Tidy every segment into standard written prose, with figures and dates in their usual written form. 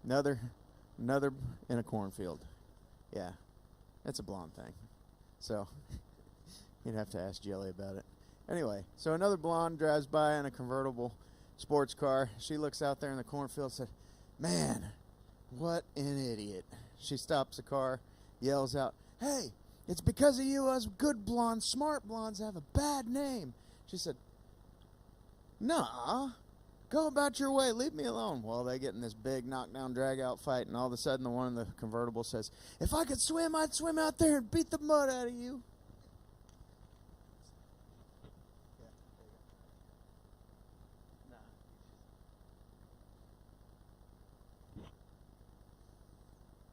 Another, another in a cornfield. Yeah, it's a blonde thing. So you'd have to ask Jelly about it. Anyway, so another blonde drives by in a convertible sports car. She looks out there in the cornfield and said, "Man, what an idiot." She stops the car, yells out, "Hey, it's because of you us good blondes, smart blondes have a bad name." She said, "Nah, go about your way, leave me alone." Well, they get in this big knockdown, drag-out fight, and all of a sudden the one in the convertible says, "If I could swim, I'd swim out there and beat the mud out of you."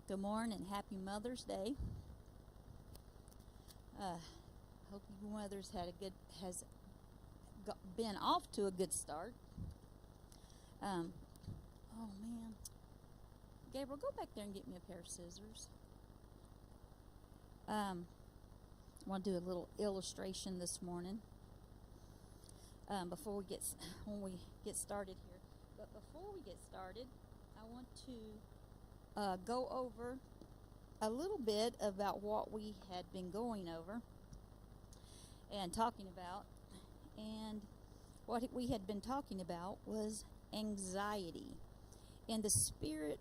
Good morning. Happy Mother's Day. Hope your mother's has been off to a good start. Um, oh man, Gabriel, go back there and get me a pair of scissors. I want to do a little illustration this morning. Before we when we get started here, but before we get started, I want to go over a little bit about what we had been going over and talking about. And what we had been talking about was anxiety. In the spirit,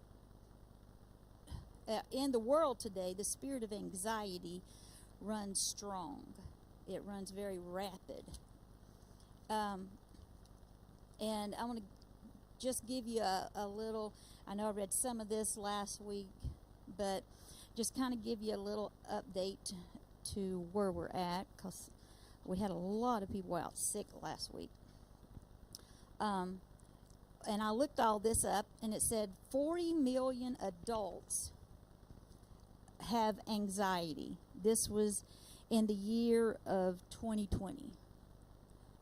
in the world today, the spirit of anxiety runs strong. It runs very rapid. And I want to just give you a little, I know I read some of this last week, but just kind of give you a little update to where we're at, because we had a lot of people out sick last week. And I looked all this up, and it said 40 million adults have anxiety. This was in the year of 2020.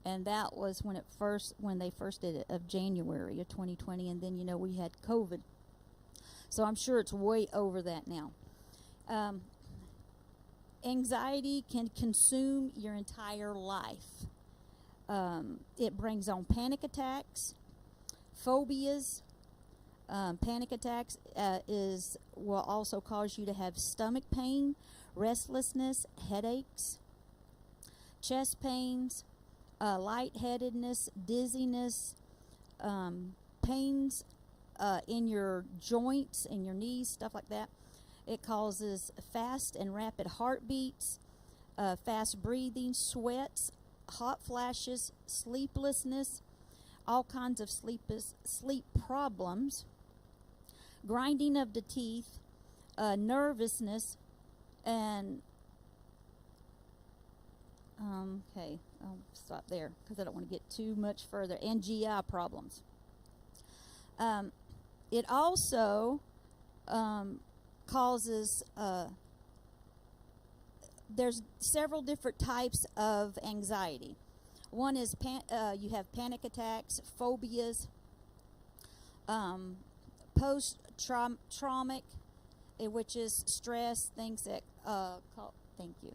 And that was when they first did it, of January of 2020. And then, we had COVID. So I'm sure it's way over that now. Anxiety can consume your entire life. It brings on panic attacks, phobias. Panic attacks will also cause you to have stomach pain, restlessness, headaches, chest pains, lightheadedness, dizziness, pains in your joints, in your knees, stuff like that. It causes fast and rapid heartbeats, fast breathing, sweats, hot flashes, sleeplessness, all kinds of sleep problems, grinding of the teeth, nervousness, and okay, I'll stop there because I don't want to get too much further. And GI problems. It also causes, there's several different types of anxiety. One is you have panic attacks, phobias, post-traumatic, which is stress, things that thank you.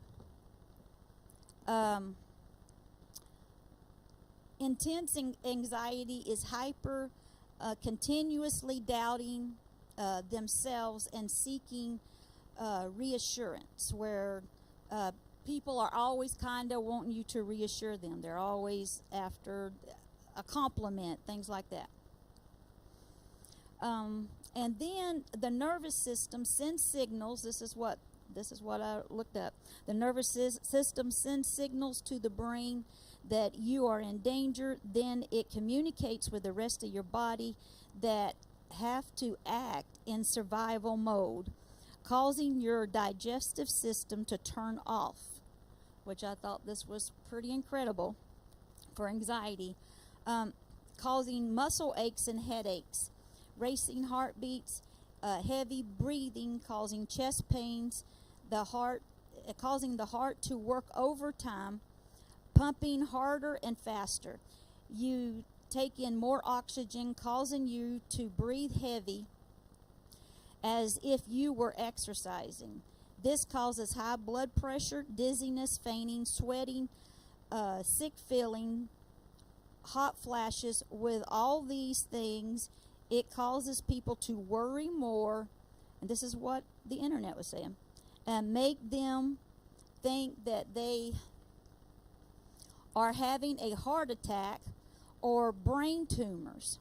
Intense anxiety is hyper, continuously doubting themselves and seeking reassurance, where people are always kind of wanting you to reassure them. They're always after a compliment, things like that. And then the nervous system sends signals. This is what I looked up. The nervous system sends signals to the brain that you are in danger. Then it communicates with the rest of your body that have to act in survival mode, causing your digestive system to turn off, which I thought this was pretty incredible for anxiety, causing muscle aches and headaches, racing heartbeats, heavy breathing, causing chest pains, causing the heart to work overtime, pumping harder and faster. You take in more oxygen, causing you to breathe heavy as if you were exercising. This causes high blood pressure, dizziness, fainting, sweating, sick feeling, hot flashes. With all these things, It causes people to worry more, and this is what the internet was saying, and make them think that they are having a heart attack or brain tumors.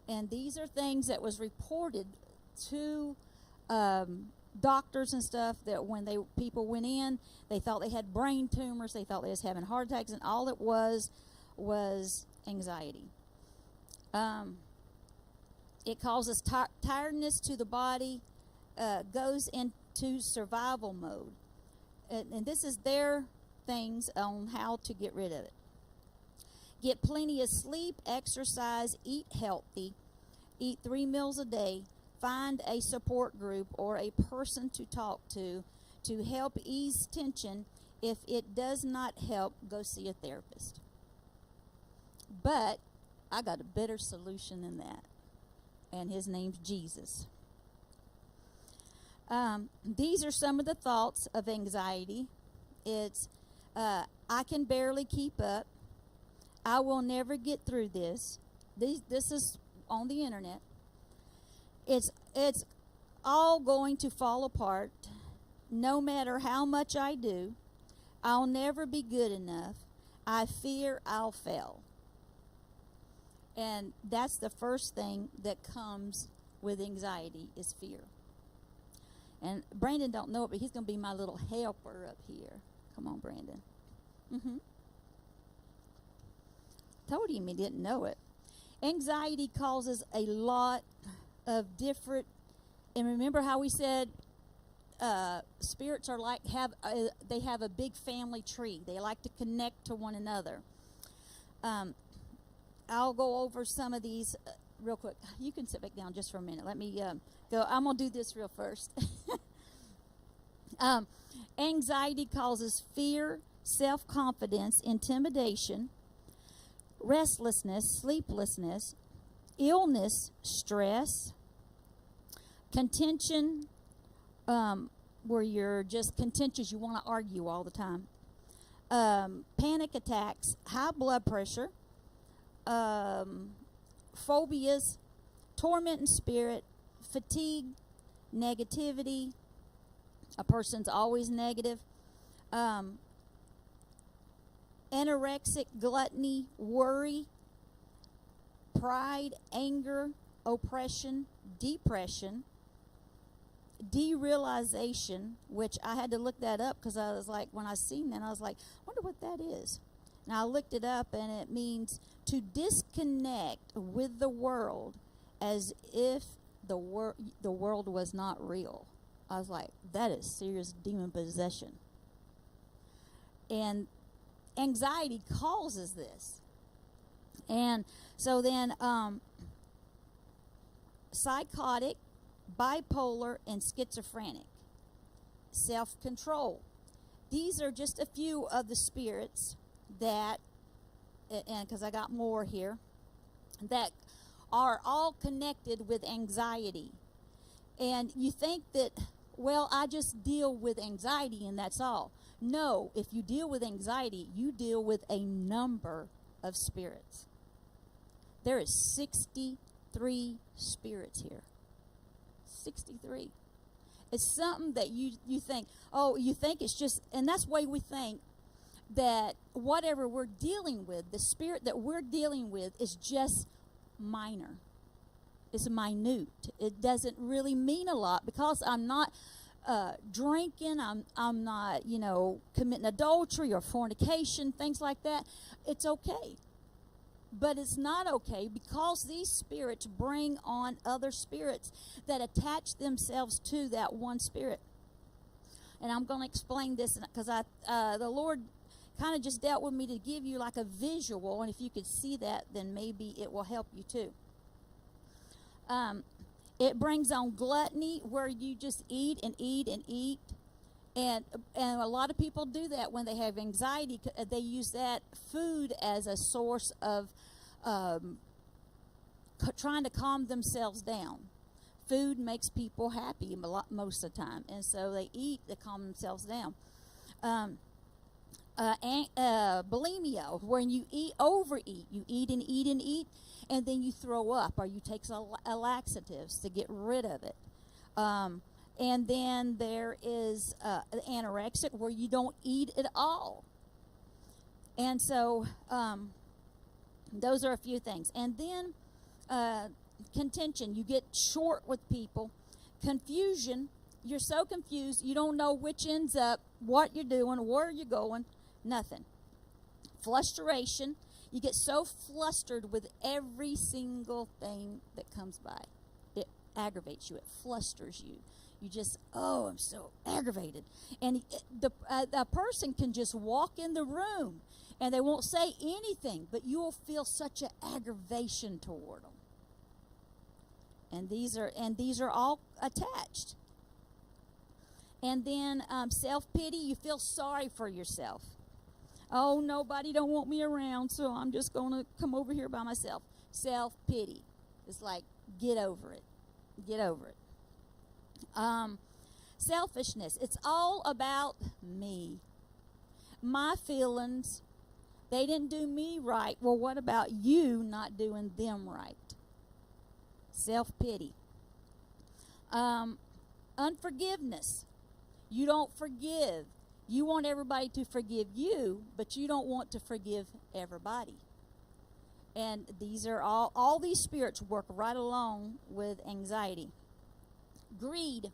And these are things that was reported to doctors and stuff, that when people went in, they thought they had brain tumors, they thought they was having heart attacks, and all it was anxiety. It causes tiredness to the body, goes into survival mode. And this is their things on how to get rid of it. Get plenty of sleep, exercise, eat healthy, eat 3 meals a day, find a support group or a person to talk to help ease tension. If it does not help, go see a therapist. But I got a better solution than that, and his name's Jesus. These are some of the thoughts of anxiety. It's, I can barely keep up. I will never get through this. This is on the internet. It's all going to fall apart no matter how much I do. I'll never be good enough. I fear I'll fail. And that's the first thing that comes with anxiety, is fear. And Brandon don't know it, but he's going to be my little helper up here. Come on, Brandon. Told him he didn't know it. Anxiety causes a lot of different, and remember how we said spirits are like they have a big family tree. They like to connect to one another. I'll go over some of these real quick. You can sit back down just for a minute. Let me go. I'm going to do this real first. Anxiety causes fear, self-confidence, intimidation, restlessness, sleeplessness, illness, stress, contention, where you're just contentious, you want to argue all the time, panic attacks, high blood pressure, phobias, torment in spirit, fatigue, negativity. A person's always negative. Anorexic, gluttony, worry, pride, anger, oppression, depression, derealization, which I had to look that up because I was like, when I seen that, I was like, I wonder what that is. And I looked it up, and it means to disconnect with the world as if the world was not real. I was like, that is serious demon possession. And anxiety causes this. And so then psychotic, bipolar, and schizophrenic. Self-control. These are just a few of the spirits that, and because I got more here, that are all connected with anxiety. And you think that, well, I just deal with anxiety and that's all. No, if you deal with anxiety, you deal with a number of spirits. There is 63 spirits here. 63. It's something that you think, you think it's just, and that's why we think that whatever we're dealing with, the spirit that we're dealing with is just minor. It's minute. It doesn't really mean a lot because I'm not drinking. I'm not, committing adultery or fornication, things like that. It's okay. But it's not okay because these spirits bring on other spirits that attach themselves to that one spirit. And I'm going to explain this because the Lord kind of just dealt with me to give you like a visual, and if you could see that, then maybe it will help you too. It brings on gluttony, where you just eat and eat and eat. And a lot of people do that when they have anxiety. They use that food as a source of trying to calm themselves down. Food makes people happy most of the time, and so they eat to calm themselves down. bulimia, when you overeat. You eat and eat and eat, and then you throw up, or you take laxatives to get rid of it. And then there is anorexic, where you don't eat at all. And so those are a few things. And then contention, you get short with people. Confusion, you're so confused, you don't know which ends up, what you're doing, where you're going, nothing. Frustration, you get so flustered with every single thing that comes by. It aggravates you, it flusters you. You just, oh, I'm so aggravated. And the person can just walk in the room and they won't say anything, but you will feel such an aggravation toward them. And these are all attached. And then self-pity, you feel sorry for yourself. Oh, nobody don't want me around, so I'm just going to come over here by myself. Self-pity. It's like, get over it. Get over it. Selfishness. It's all about me. My feelings. They didn't do me right. Well, what about you not doing them right? Self-pity. Unforgiveness. You don't forgive. You want everybody to forgive you, but you don't want to forgive everybody. And these are all these spirits work right along with anxiety. Greed.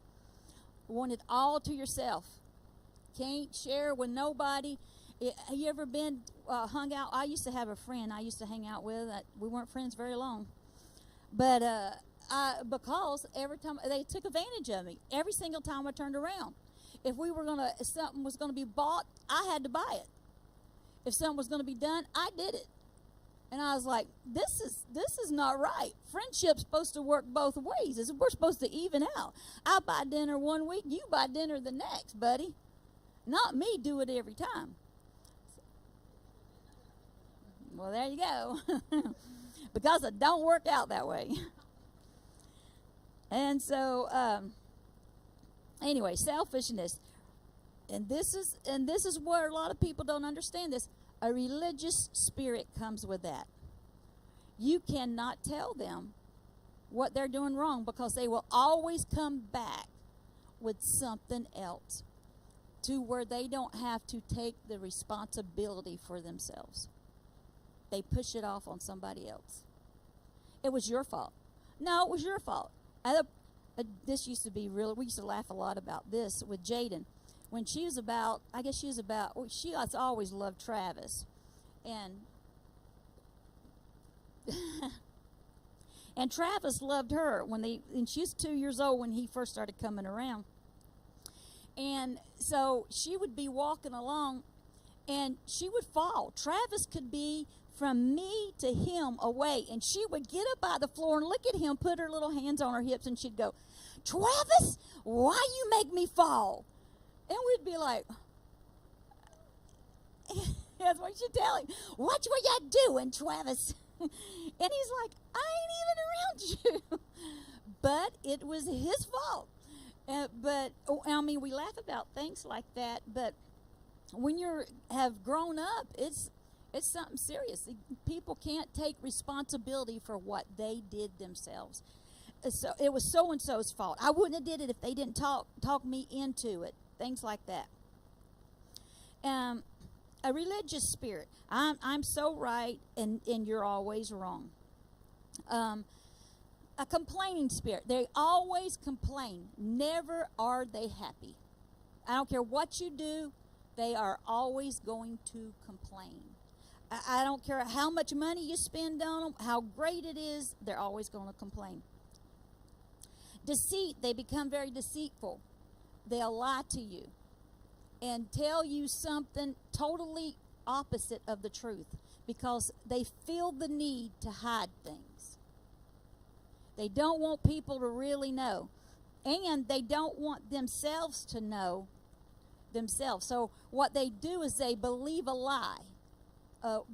Want it all to yourself. Can't share with nobody. Have you ever been hung out? I used to have a friend I used to hang out with. We weren't friends very long. But because every time they took advantage of me, every single time I turned around. If something was gonna be bought, I had to buy it. If something was gonna be done, I did it. And I was like, this is not right. Friendship's supposed to work both ways. We're supposed to even out. I buy dinner one week, you buy dinner the next, buddy. Not me do it every time. Well, there you go. Because it don't work out that way. And so, anyway, selfishness. And this is where a lot of people don't understand this. A religious spirit comes with that. You cannot tell them what they're doing wrong, because they will always come back with something else to where they don't have to take the responsibility for themselves. They push it off on somebody else. It was your fault. No, it was your fault. This used to be real. We used to laugh a lot about this with Jaden. When she has always loved Travis. And and Travis loved her and she was 2 years old when he first started coming around. And so she would be walking along and she would fall. Travis could be from me to him away, and she would get up by the floor and look at him, put her little hands on her hips, and she'd go, "Travis, why you make me fall?" And we'd be like, that's what she'd tell him. What you doing, Travis? And he's like, I ain't even around you. But it was his fault. We laugh about things like that, but when you have grown up, it's something serious. People can't take responsibility for what they did themselves. So it was so-and-so's fault. I wouldn't have did it if they didn't talk me into it. Things like that. A religious spirit. I'm so right, and you're always wrong. A complaining spirit. They always complain. Never are they happy. I don't care what you do. They are always going to complain. I don't care how much money you spend on them, how great it is, they're always going to complain. Deceit, they become very deceitful. They'll lie to you and tell you something totally opposite of the truth because they feel the need to hide things. They don't want people to really know, and they don't want themselves to know themselves. So what they do is they believe a lie.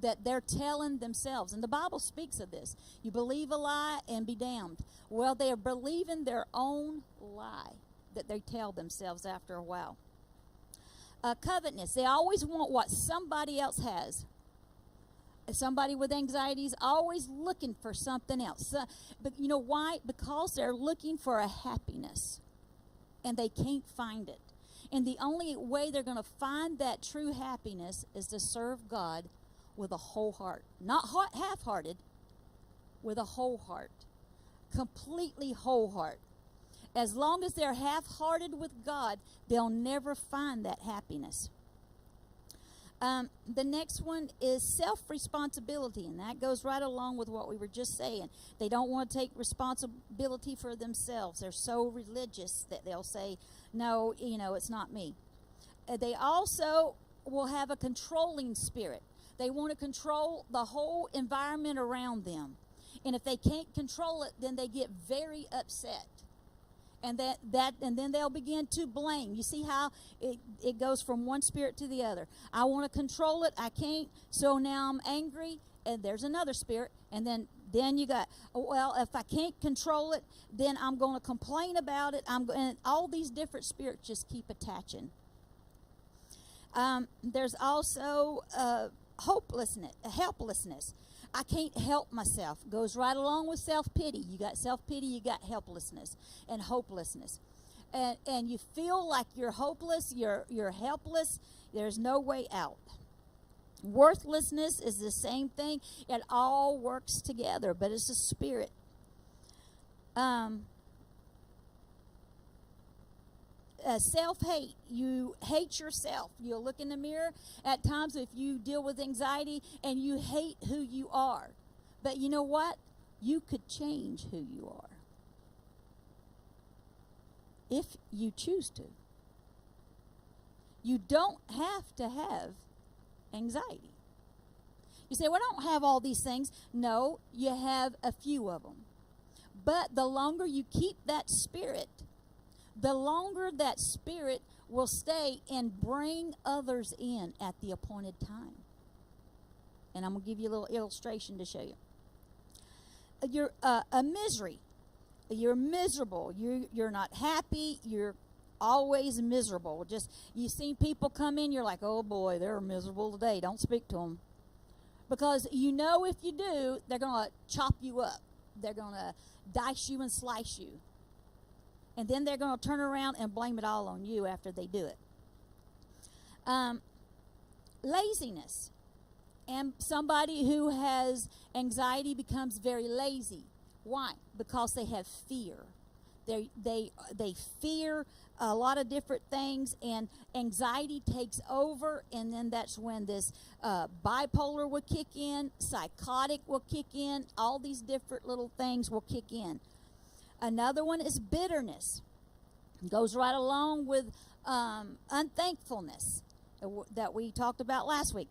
That they're telling themselves. And the Bible speaks of this. You believe a lie and be damned. Well, they are believing their own lie that they tell themselves after a while. Covetousness. They always want what somebody else has. Somebody with anxiety is always looking for something else. But you know why? Because they're looking for a happiness, and they can't find it. And the only way they're going to find that true happiness is to serve God with a whole heart. Not half-hearted, with a whole heart. Completely whole heart. As long as they're half-hearted with God, they'll never find that happiness. The next one is self-responsibility, and that goes right along with what we were just saying. They don't want to take responsibility for themselves. They're so religious that they'll say, no, it's not me. They also will have a controlling spirit. They want to control the whole environment around them. And if they can't control it, then they get very upset. And and then they'll begin to blame. You see how it goes from one spirit to the other. I want to control it. I can't. So now I'm angry. And there's another spirit. And then you got, well, if I can't control it, then I'm going to complain about it. And all these different spirits just keep attaching. There's also helplessness. I can't help myself. Goes right along with self-pity. You got self-pity, you got helplessness and hopelessness. And you feel like you're hopeless, you're helpless. There's no way out. Worthlessness is the same thing. It all works together, but it's a spirit. Self-hate. You hate yourself. You'll look in the mirror at times if you deal with anxiety and you hate who you are. But you know what? You could change who you are if you choose to. You don't have to have anxiety. You say, well, I don't have all these things. No, you have a few of them. But the longer you keep that spirit, the longer that spirit will stay and bring others in at the appointed time. And I'm going to give you a little illustration to show you. You're a misery. You're miserable. You're not happy. You're always miserable. Just, you see people come in, you're like, oh boy, they're miserable today. Don't speak to them. Because you know if you do, they're going to chop you up. They're going to dice you and slice you. And then they're going to turn around and blame it all on you after they do it. Laziness. And somebody who has anxiety becomes very lazy. Why? Because they have fear. They fear a lot of different things, and anxiety takes over, and then that's when this bipolar will kick in, psychotic will kick in, all these different little things will kick in. Another one is bitterness. It goes right along with unthankfulness that we talked about last week.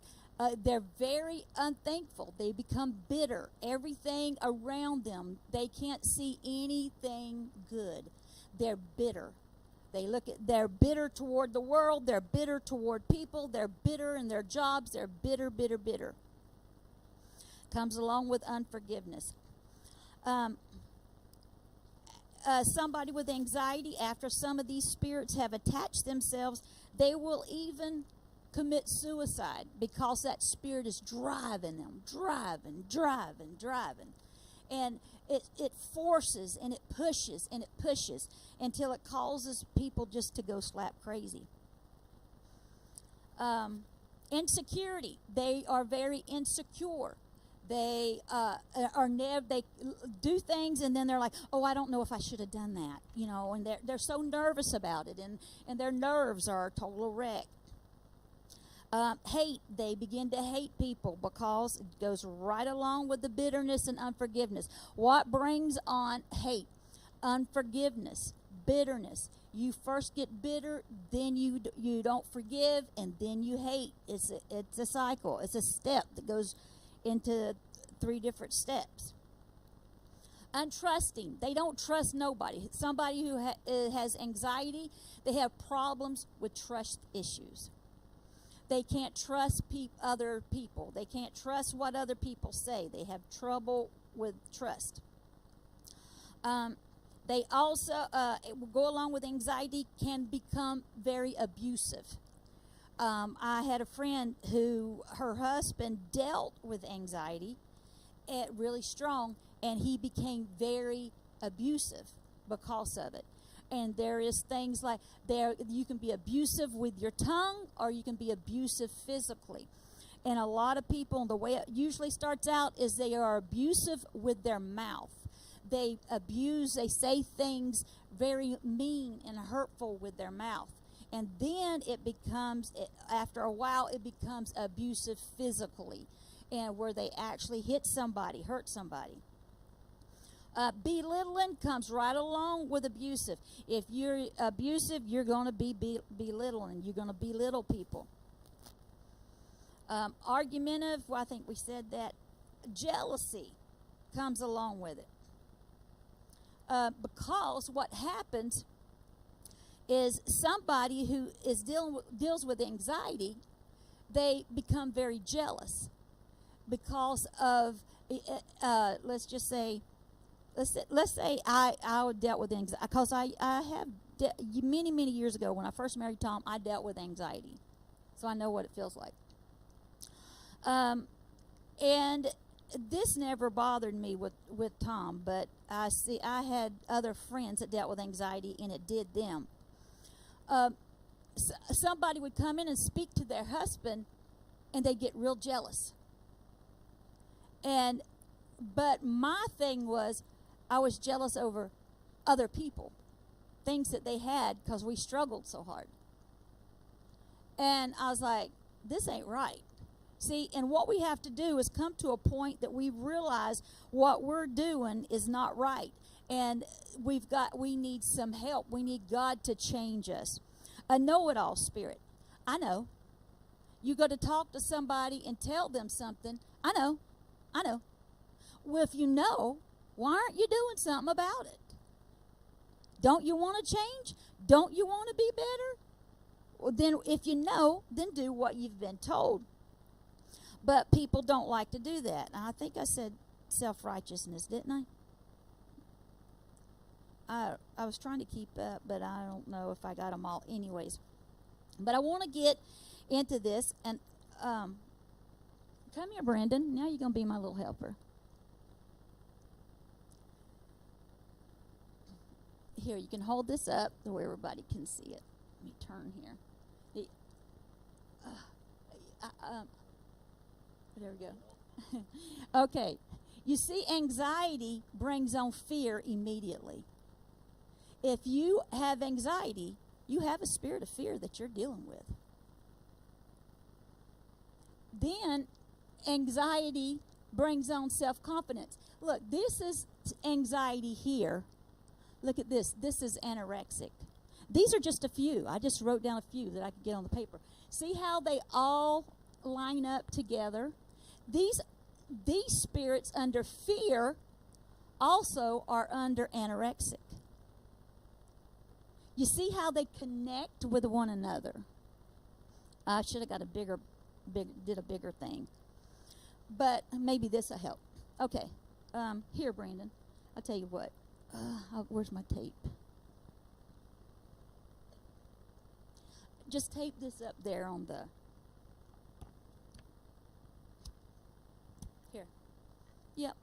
They're very unthankful. They become bitter. Everything around them, they can't see anything good. They're bitter. They're bitter toward the world. They're bitter toward people. They're bitter in their jobs. They're bitter, bitter, bitter. Comes along with unforgiveness. Somebody with anxiety, after some of these spirits have attached themselves, they will even commit suicide because that spirit is driving them, driving. And it forces and it pushes until it causes people just to go slap crazy. Insecurity. They are very insecure. They they do things and then they're like, oh, I don't know if I should have done that, and they're so nervous about it, and their nerves are a total wreck. Hate. They begin to hate people because it goes right along with the bitterness and unforgiveness. What brings on hate? Unforgiveness, bitterness. You first get bitter, then you don't forgive, and then you hate. It's a cycle. It's a step that goes into 3 different steps. Untrusting. They don't trust nobody. Somebody who has anxiety, they have problems with trust issues. They can't trust other people. They can't trust what other people say. They have trouble with trust. They also, go along with anxiety, can become very abusive. I had a friend who her husband dealt with anxiety really strong, and he became very abusive because of it. And there is things like there you can be abusive with your tongue, or you can be abusive physically. And a lot of people, the way it usually starts out is they are abusive with their mouth. They abuse, they say things very mean and hurtful with their mouth. And then after a while, it becomes abusive physically, and where they actually hit somebody, hurt somebody. Belittling comes right along with abusive. If you're abusive, you're going to be belittling. You're going to belittle people. Argumentative, well, I think we said that. Jealousy comes along with it. Because what happens is somebody who is deals with anxiety, they become very jealous because of, let's say I dealt with anxiety, because I have many years ago when I first married Tom, I dealt with anxiety, so I know what it feels like. And this never bothered me with Tom, but I had other friends that dealt with anxiety, and it did them. Somebody would come in and speak to their husband, and they'd get real jealous. But my thing was, I was jealous over other people, things that they had, because we struggled so hard. And I was like, this ain't right. See, and what we have to do is come to a point that we realize what we're doing is not right. And we need some help. We need God to change us. A know-it-all spirit. I know. You go to talk to somebody and tell them something. I know. Well, if you know, why aren't you doing something about it? Don't you want to change? Don't you want to be better? Well, then if you know, then do what you've been told. But people don't like to do that. And I think I said self-righteousness, didn't I? I was trying to keep up, but I don't know if I got them all anyways. But I want to get into this. And come here, Brandon. Now you're going to be my little helper. Here, you can hold this up so everybody can see it. Let me turn here. There we go. Okay. You see, anxiety brings on fear immediately. If you have anxiety, you have a spirit of fear that you're dealing with. Then, anxiety brings on self-confidence. Look, this is anxiety here. Look at this. This is anorexic. These are just a few. I just wrote down a few that I could get on the paper. See how they all line up together? These spirits under fear also are under anorexic. You see how they connect with one another? I should have got did a bigger thing. But maybe this will help. Okay. Here, Brandon. I'll tell you what. Where's my tape? Just tape this up there on the... Here. Yep.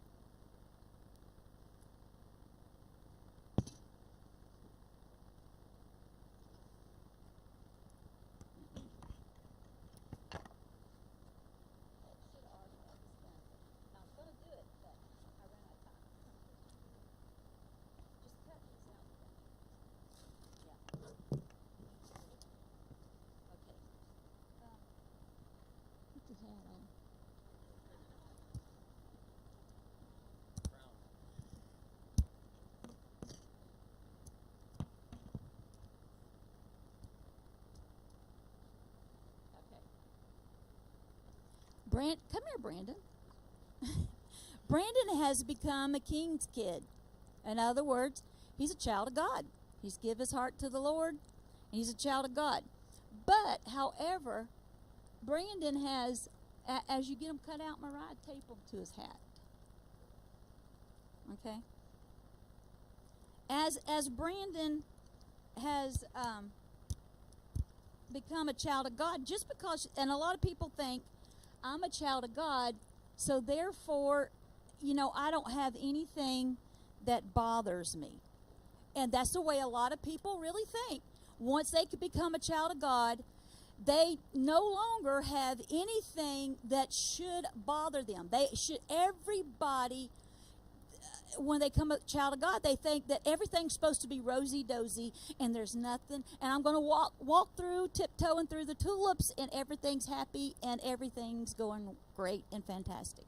Come here, Brandon. Brandon has become a king's kid. In other words, he's a child of God. He's given his heart to the Lord, and he's a child of God. But, however, Brandon has, as you get him cut out, Mariah, tape them to his hat. Okay? As Brandon has become a child of God, just because, and a lot of people think, I'm a child of God, so therefore, I don't have anything that bothers me. And that's the way a lot of people really think. Once they could become a child of God, they no longer have anything that should bother them. Everybody, when they become a child of God, they think that everything's supposed to be rosy-dozy and there's nothing. And I'm going to walk through, tiptoeing through the tulips, and everything's happy and everything's going great and fantastic.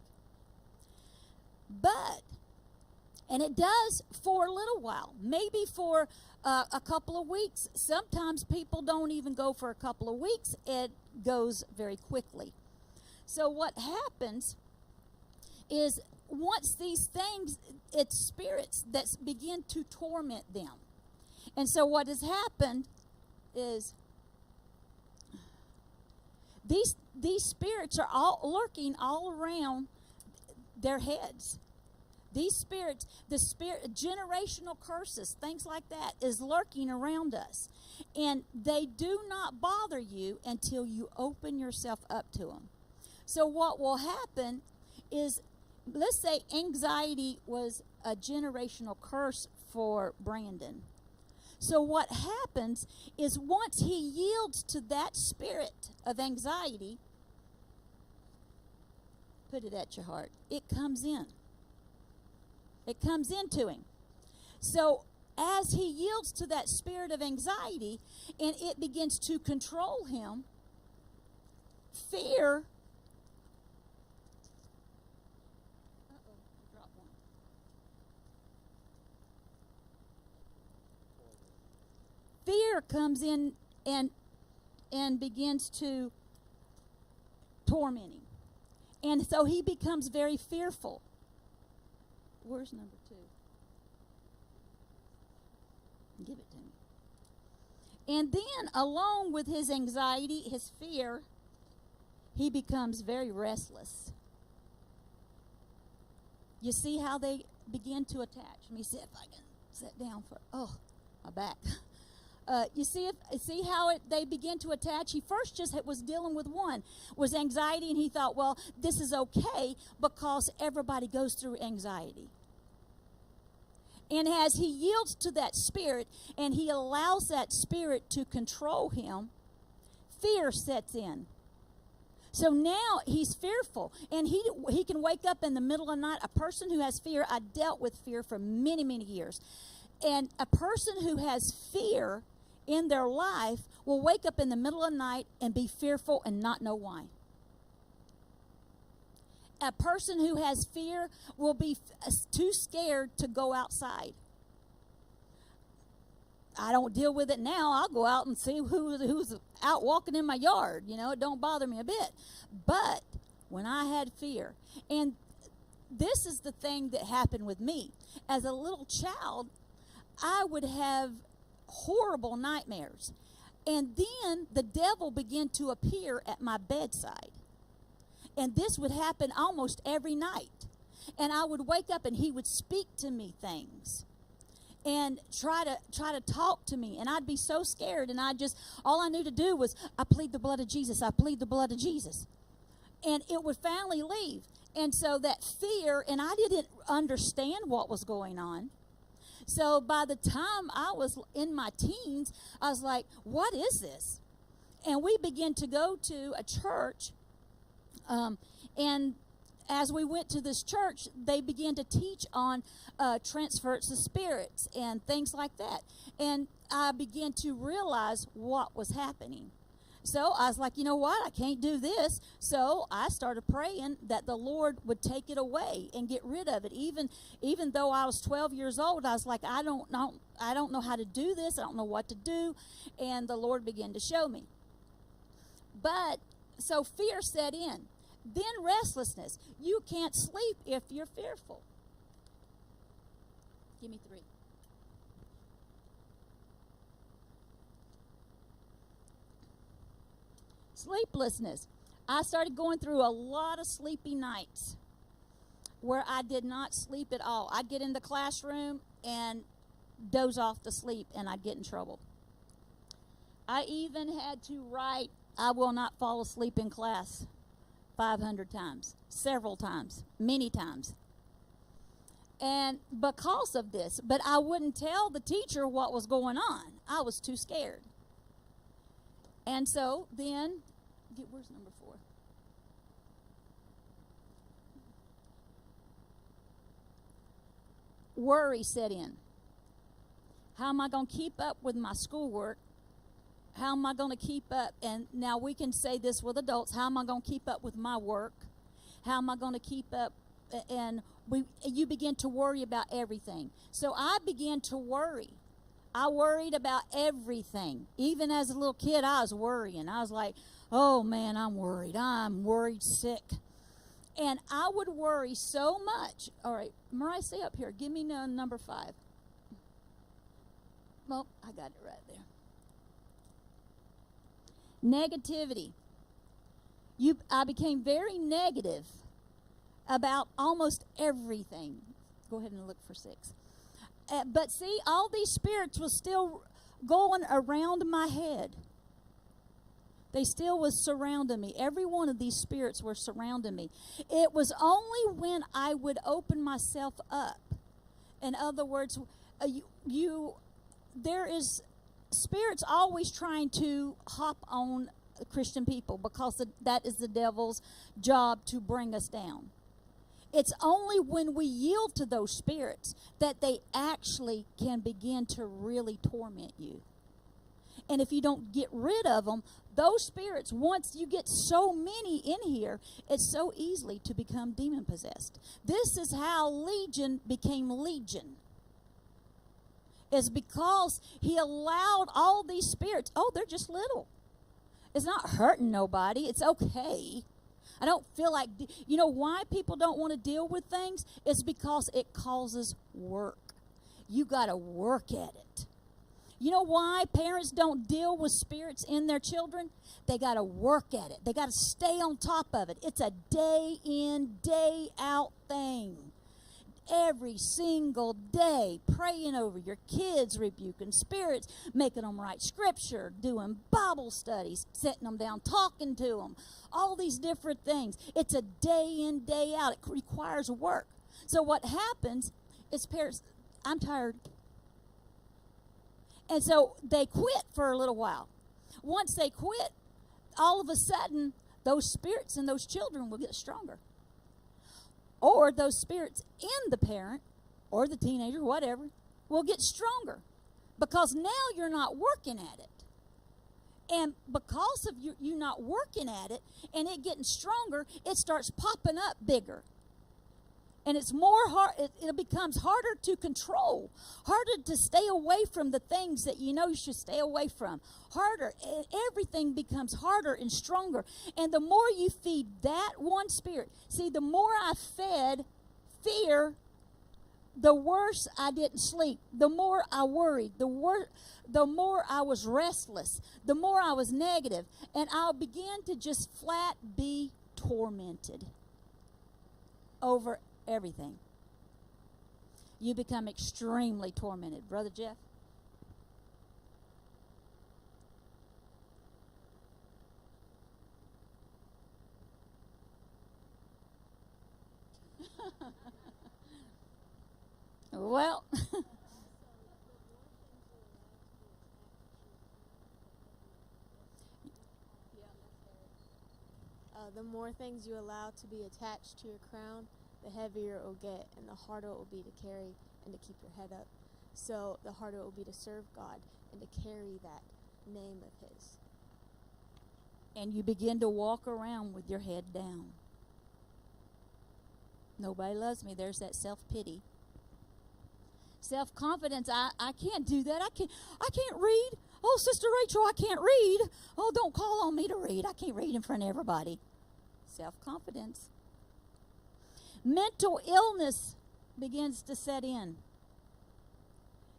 And it does for a little while, maybe for a couple of weeks. Sometimes people don't even go for a couple of weeks. It goes very quickly. So what happens is, once these things, it's spirits that begin to torment them. And so what has happened is these spirits are all lurking all around their heads. These spirits, generational curses, things like that, is lurking around us. And they do not bother you until you open yourself up to them. So what will happen is, let's say anxiety was a generational curse for Brandon. So what happens is, once he yields to that spirit of anxiety, put it at your heart, it comes in. It comes into him. So as he yields to that spirit of anxiety and it begins to control him, fear. Drop one. Fear comes in and begins to torment him. And so he becomes very fearful. Where's number 2? Give it to me. And then, along with his anxiety, his fear, he becomes very restless. You see how they begin to attach? Let me see if I can sit down for, my back. You see how they begin to attach? He first just was dealing with one, was anxiety, and he thought, well, this is okay because everybody goes through anxiety. And as he yields to that spirit and he allows that spirit to control him, fear sets in. So now he's fearful, and he can wake up in the middle of the night. A person who has fear, I dealt with fear for many, many years. And a person who has fear in their life will wake up in the middle of the night and be fearful and not know why. A person who has fear will be too scared to go outside. I don't deal with it now. I'll go out and see who's out walking in my yard. It don't bother me a bit. But when I had fear, and this is the thing that happened with me. As a little child, I would have horrible nightmares. And then the devil began to appear at my bedside. And this would happen almost every night. And I would wake up and he would speak to me things and try to talk to me. And I'd be so scared, and all I knew to do was, I plead the blood of Jesus. I plead the blood of Jesus. And it would finally leave. And so that fear, and I didn't understand what was going on. So by the time I was in my teens, I was like, what is this? And we began to go to a church, and as we went to this church, they began to teach on transference of spirits and things like that. And I began to realize what was happening. So I was like, you know what? I can't do this. So I started praying that the Lord would take it away and get rid of it. Even though I was 12 years old, I was like, I don't know how to do this. I don't know what to do. And the Lord began to show me. But so fear set in. Then restlessness. You can't sleep if you're fearful. Give me 3. Sleeplessness. I started going through a lot of sleepy nights where I did not sleep at all. I'd get in the classroom and doze off to sleep, and I'd get in trouble. I even had to write, I will not fall asleep in class 500 times, several times, many times. And because of this, but I wouldn't tell the teacher what was going on. I was too scared. And so then, where's number 4? Worry set in. How am I going to keep up with my schoolwork? How am I going to keep up? And now we can say this with adults. How am I going to keep up with my work? How am I going to keep up? And you begin to worry about everything. So I began to worry. I worried about everything. Even as a little kid, I was worrying. I was like, oh man, I'm worried. I'm worried sick. And I would worry so much. All right, Mariah, stay up here. Give me number 5. Well, I got it right there. Negativity. I became very negative about almost everything. Go ahead and look for 6. But see, all these spirits was still going around my head. They still was surrounding me. Every one of these spirits were surrounding me. It was only when I would open myself up. In other words, there is spirits always trying to hop on Christian people because that is the devil's job to bring us down. It's only when we yield to those spirits that they actually can begin to really torment you. And if you don't get rid of them, those spirits, once you get so many in here, it's so easily to become demon possessed. This is how Legion became Legion. Is because he allowed all these spirits. Oh, they're just little. It's not hurting nobody. It's okay. I don't feel like, you know why people don't want to deal with things? It's because it causes work. You got to work at it. You know why parents don't deal with spirits in their children? They got to work at it. They got to stay on top of it. It's a day in, day out thing. Every single day, praying over your kids, rebuking spirits, making them write scripture, doing Bible studies, sitting them down, talking to them, all these different things. It's a day in, day out. It requires work. So what happens is parents, I'm tired. And so they quit for a little while. Once they quit, all of a sudden, those spirits and those children will get stronger. Or those spirits in the parent or the teenager, whatever, will get stronger because now you're not working at it. And because of you not working at it and it getting stronger, it starts popping up bigger. And it's more hard. It becomes harder to control, harder to stay away from the things that you know you should stay away from. Harder. Everything becomes harder and stronger. And the more you feed that one spirit, see, the more I fed fear, the worse I didn't sleep. The more I worried. The more I was restless. The more I was negative, and I'll begin to just flat be tormented over everything. You become extremely tormented. Brother Jeff? Well, the more things you allow to be attached to your crown, the heavier it will get, and the harder it will be to carry and to keep your head up. So the harder it will be to serve God and to carry that name of His. and you begin to walk around with your head down. Nobody loves me. There's that self-pity. Self-confidence, I can't do that. I can't read. Oh, Sister Rachel, I can't read. Oh, don't call on me to read. I can't read in front of everybody. Self-confidence. Mental illness begins to set in.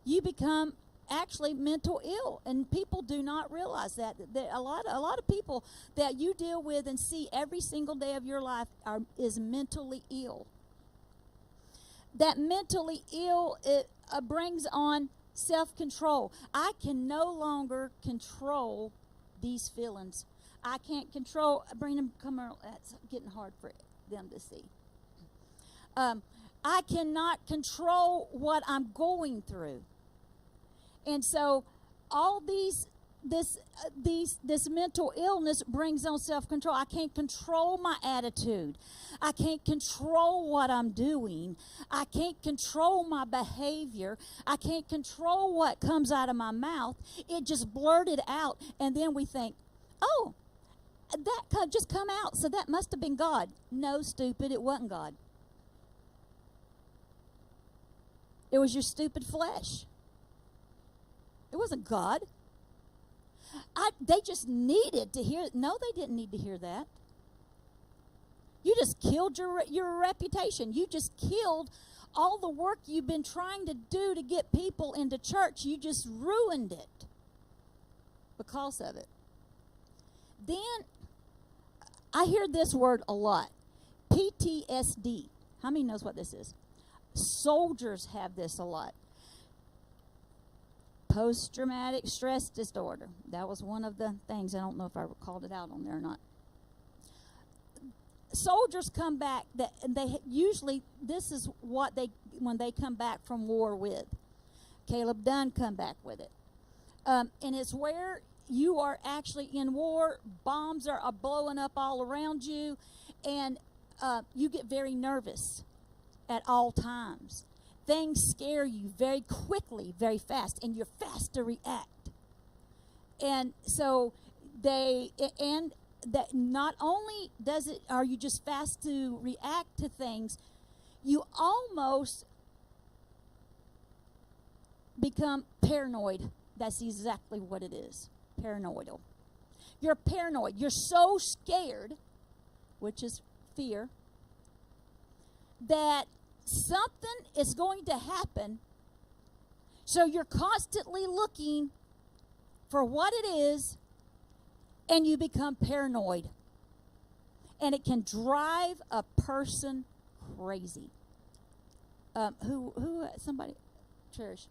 You become actually mental ill, and people do not realize that a lot of people that you deal with and see every single day of your life is mentally ill. That mentally ill, it brings on Self-control. I can no longer control these feelings. I can't control. Bring them. Come on. That's getting hard for them to see. I cannot control what I'm going through, and so all this mental illness brings on self-control. I can't control my attitude. I can't control what I'm doing. I can't control my behavior. I can't control what comes out of my mouth. It just blurted out, and then we think, oh, that just come out, so that must have been God. No, stupid, it wasn't God. It was your stupid flesh. It wasn't God. They just needed to hear. No, they didn't need to hear that. You just killed your reputation. You just killed all the work you've been trying to do to get people into church. You just ruined it because of it. Then I hear this word a lot. PTSD. How many knows what this is? Soldiers have this a lot. Post-traumatic stress disorder. That was one of the things. I don't know if I called it out on there or not. Soldiers come back, they usually, this is what when they come back from war with. Caleb Dunn come back with it. And it's where you are actually in war. Bombs are blowing up all around you. And you get very nervous at all times. Things scare you very quickly, very fast, and you're fast to react. And so that not only are you just fast to react to things, you almost become paranoid. That's exactly what it is. Paranoidal. You're paranoid. You're so scared, which is fear, that something is going to happen. So you're constantly looking for what it is, and you become paranoid. And it can drive a person crazy. Somebody, Cherish.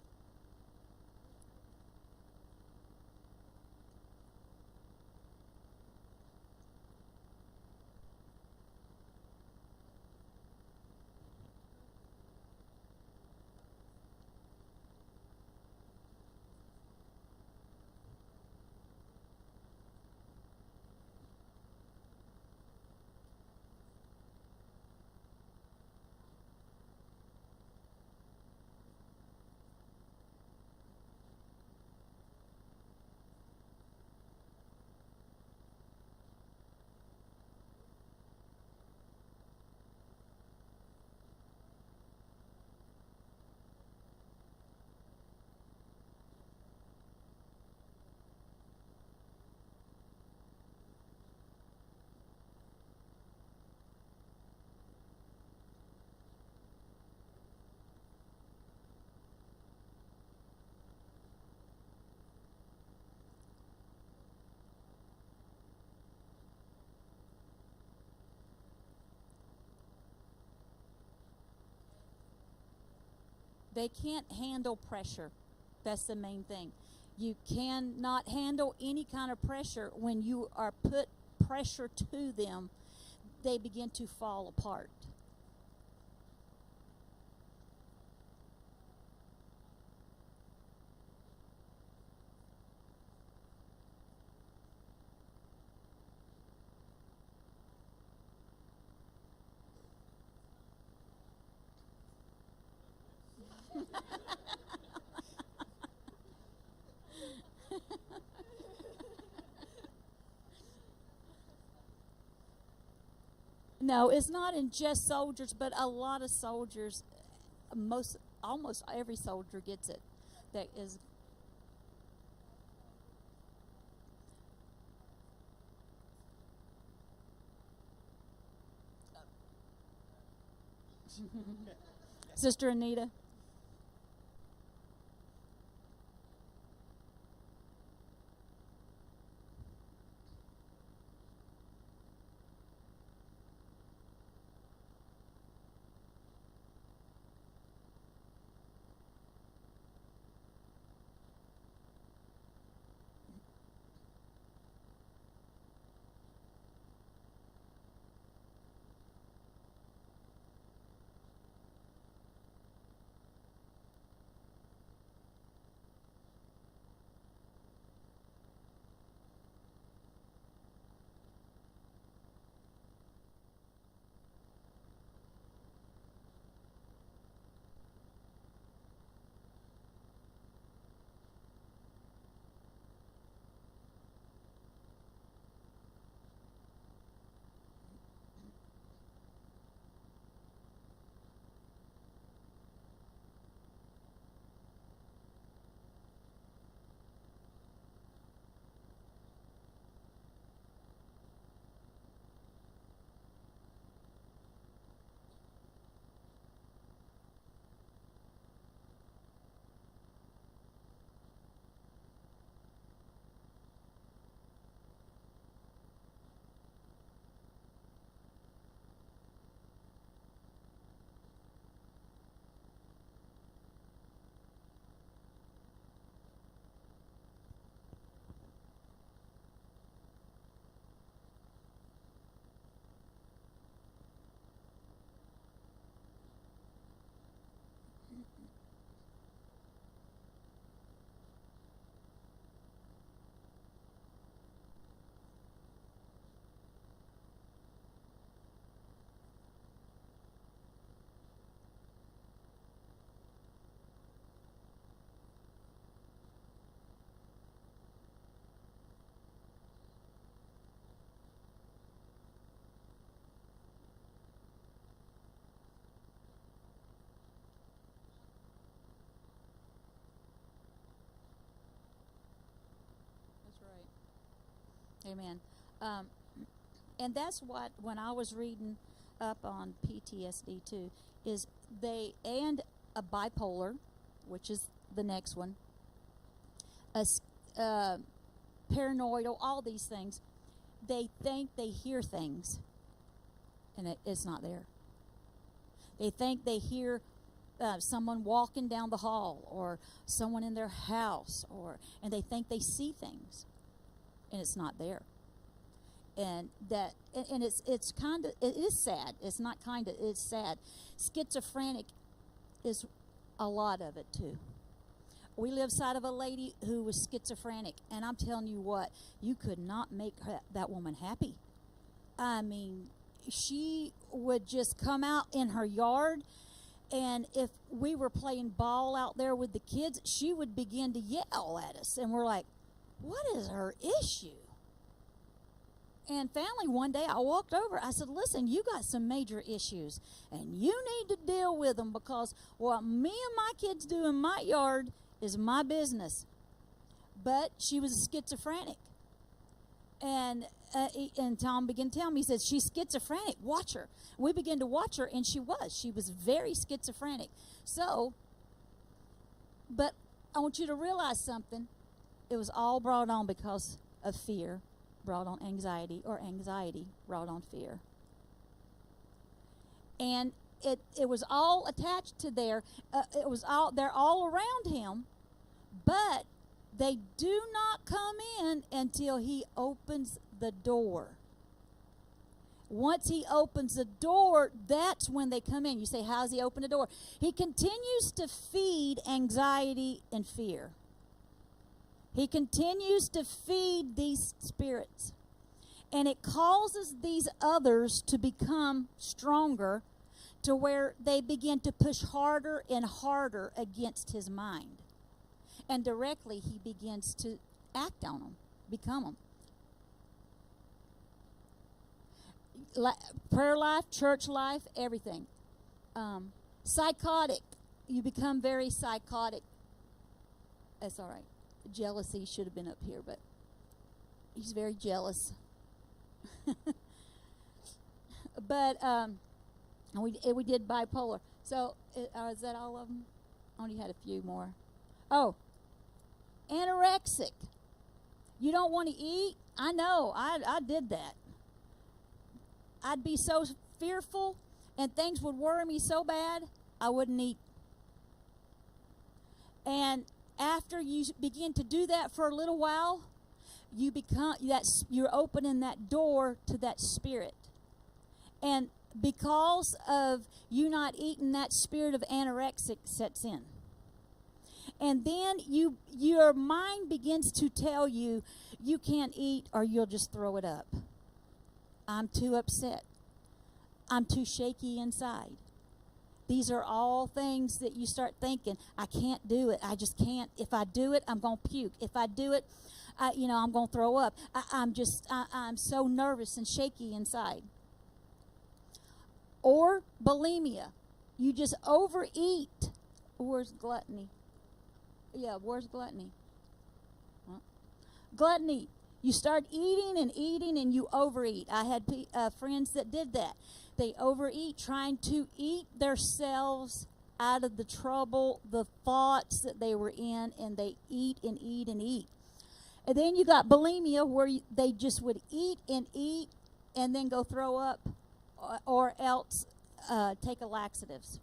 They can't handle pressure. That's the main thing. You cannot handle any kind of pressure. When you are put pressure to them, they begin to fall apart. No, it's not in just soldiers, but a lot of soldiers, almost every soldier gets it. That is. Sister Anita. Amen. And that's what, when I was reading up on PTSD too, is and a bipolar, which is the next one, paranoidal, all these things, they think they hear things, and it's not there. They think they hear someone walking down the hall, or someone in their house, and they think they see things, and it's not there. And it's kind of, it is sad. It's not kind of, it's sad. Schizophrenic is a lot of it too. We lived side of a lady who was schizophrenic, and I'm telling you what, you could not make that woman happy. I mean, she would just come out in her yard, and if we were playing ball out there with the kids, she would begin to yell at us, and we're like, what is her issue? And finally, one day I walked over. I said, listen, you got some major issues, and you need to deal with them, because what me and my kids do in my yard is my business. But she was schizophrenic. And Tom began to tell me, he said, she's schizophrenic. Watch her. We began to watch her, and she was. She was very schizophrenic. So, but I want you to realize something. It was all brought on because of fear. Brought on anxiety, or anxiety brought on fear. And it was all attached to they're all around him, but they do not come in until he opens the door. Once he opens the door, that's when they come in. You say, how does he open the door? He continues to feed anxiety and fear. He continues to feed these spirits. And it causes these others to become stronger, to where they begin to push harder and harder against his mind. And directly he begins to act on them, become them. Prayer life, church life, everything. Psychotic. You become very psychotic. That's all right. Jealousy should have been up here, but he's very jealous. But we did bipolar. So is that all of them? I only had a few more. Oh, anorexic. You don't want to eat? I know. I did that. I'd be so fearful, and things would worry me so bad, I wouldn't eat. And after you begin to do that for a little while, you're opening that door to that spirit. And because of you not eating, that spirit of anorexic sets in. And then your mind begins to tell you, you can't eat or you'll just throw it up. I'm too upset. I'm too shaky inside. These are all things that you start thinking, I can't do it. I just can't. If I do it, I'm going to puke. If I do it, I'm going to throw up. I'm so nervous and shaky inside. Or bulimia. You just overeat. Where's gluttony? Yeah, where's gluttony? Huh? Gluttony. You start eating and you overeat. I had friends that did that. They overeat, trying to eat themselves out of the trouble, the thoughts that they were in, and they eat and eat and eat. And then you got bulimia, where they just would eat and then go throw up, or else take a laxatives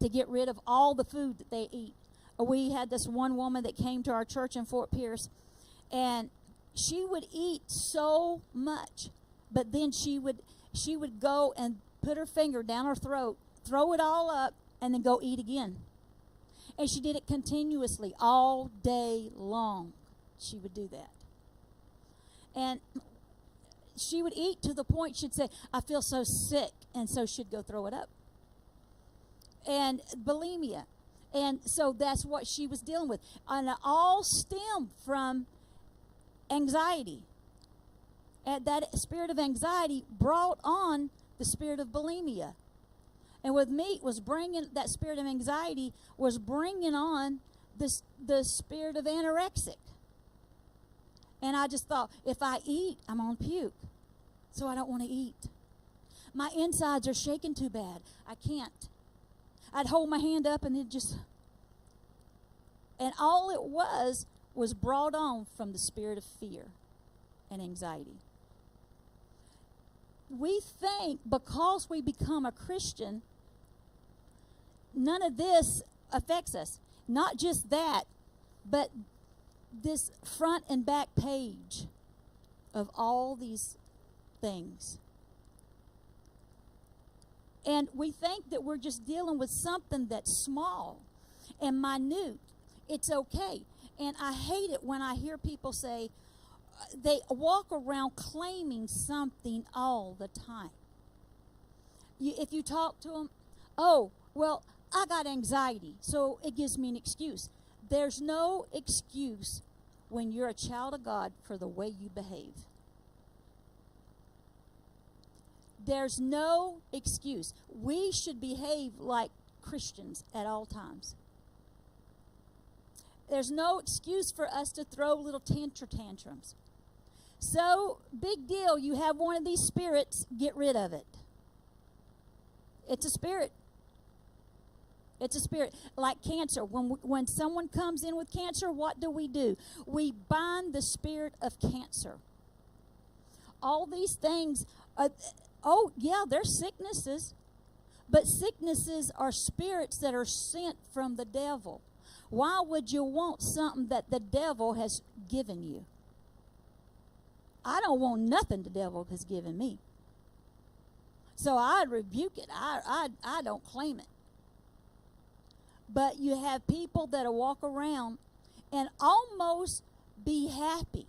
to get rid of all the food that they eat. We had this one woman that came to our church in Fort Pierce, and she would eat so much, but then she would go and put her finger down her throat, throw it all up, and then go eat again. And she did it continuously all day long. She would do that. And she would eat to the point she'd say, I feel so sick, and so she'd go throw it up. And bulimia. And so that's what she was dealing with. And it all stemmed from anxiety. And that spirit of anxiety brought on the spirit of bulimia. And with me, was bringing that spirit of anxiety was bringing on the spirit of anorexic. And I just thought, if I eat, I'm going to puke. So I don't want to eat. My insides are shaking too bad. I can't. I'd hold my hand up and it just... And all it was brought on from the spirit of fear and anxiety. We think because we become a Christian, none of this affects us. Not just that, but this front and back page of all these things. And we think that we're just dealing with something that's small and minute. It's okay. And I hate it when I hear people say, they walk around claiming something all the time. If you talk to them, oh, well, I got anxiety, so it gives me an excuse. There's no excuse when you're a child of God for the way you behave. There's no excuse. We should behave like Christians at all times. There's no excuse for us to throw little tantrums. So, big deal, you have one of these spirits, get rid of it. It's a spirit. It's a spirit. Like cancer. When someone comes in with cancer, what do? We bind the spirit of cancer. All these things, they're sicknesses. But sicknesses are spirits that are sent from the devil. Why would you want something that the devil has given you? I don't want nothing the devil has given me. So I rebuke it. I don't claim it. But you have people that walk around and almost be happy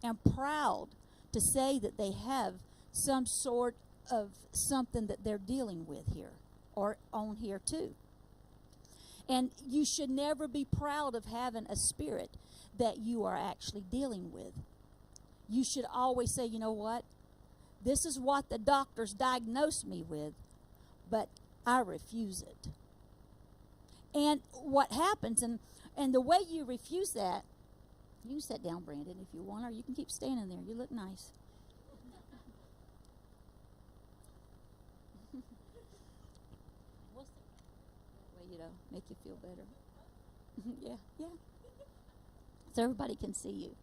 and proud to say that they have some sort of something that they're dealing with here or on here too. And you should never be proud of having a spirit that you are actually dealing with. You should always say, you know what? This is what the doctors diagnosed me with, but I refuse it. And what happens, and the way you refuse that, you can sit down, Brandon, if you want, or you can keep standing there. You look nice. What's the way, make you feel better? Yeah. So everybody can see you.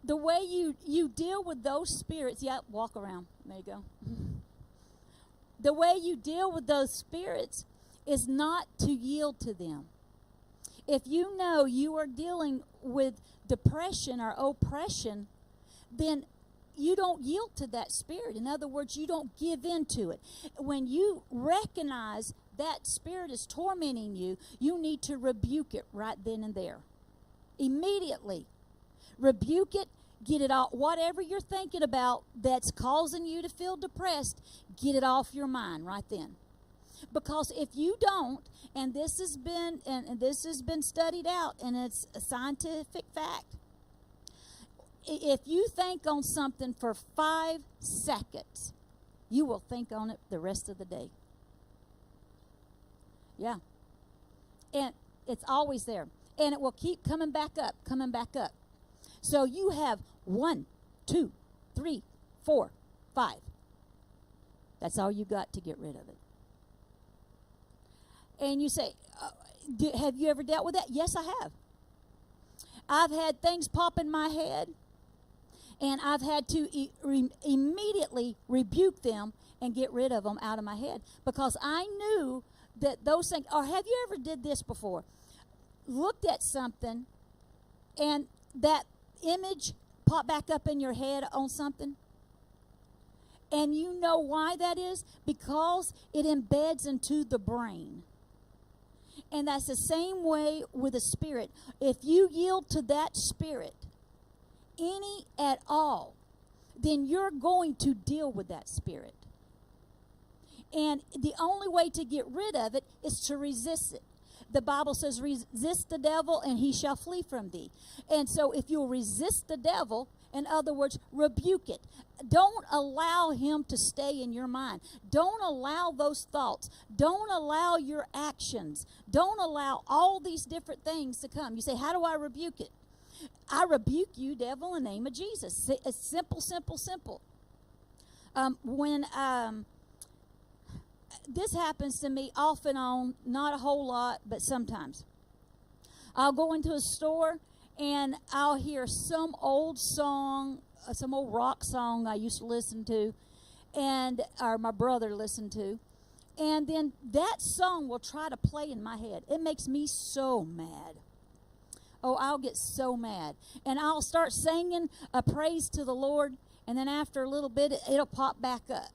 The way you deal with those spirits, walk around. There you go. The way you deal with those spirits is not to yield to them. If you know you are dealing with depression or oppression, then you don't yield to that spirit. In other words, you don't give in to it. When you recognize that spirit is tormenting you, you need to rebuke it right then and there. Immediately. Rebuke it, get it off. Whatever you're thinking about that's causing you to feel depressed, get it off your mind right then. Because if you don't, and this has been studied out, and it's a scientific fact, if you think on something for 5 seconds, you will think on it the rest of the day. Yeah. And it's always there. And it will keep coming back up. So you have 1, 2, 3, 4, 5. That's all you got to get rid of it. And you say, have you ever dealt with that? Yes, I have. I've had things pop in my head, and I've had to immediately rebuke them and get rid of them out of my head because I knew that those things, or have you ever did this before? Looked at something, and that image pop back up in your head on something, and you know why that is? Because it embeds into the brain. And that's the same way with a spirit. If you yield to that spirit, any at all, then you're going to deal with that spirit. And the only way to get rid of it is to resist it. The Bible says, resist the devil and he shall flee from thee. And so if you'll resist the devil In other words, rebuke it. Don't allow him to stay in your mind. Don't allow those thoughts. Don't allow your actions. Don't allow all these different things to come. You say, how do I rebuke it? I rebuke you, devil, in the name of Jesus. It's simple, simple, simple. When this happens to me off and on, not a whole lot, but sometimes. I'll go into a store and I'll hear some old song, some old rock song I used to listen to, or my brother listened to, and then that song will try to play in my head. It makes me so mad. Oh, I'll get so mad. And I'll start singing a praise to the Lord, and then after a little bit, it'll pop back up.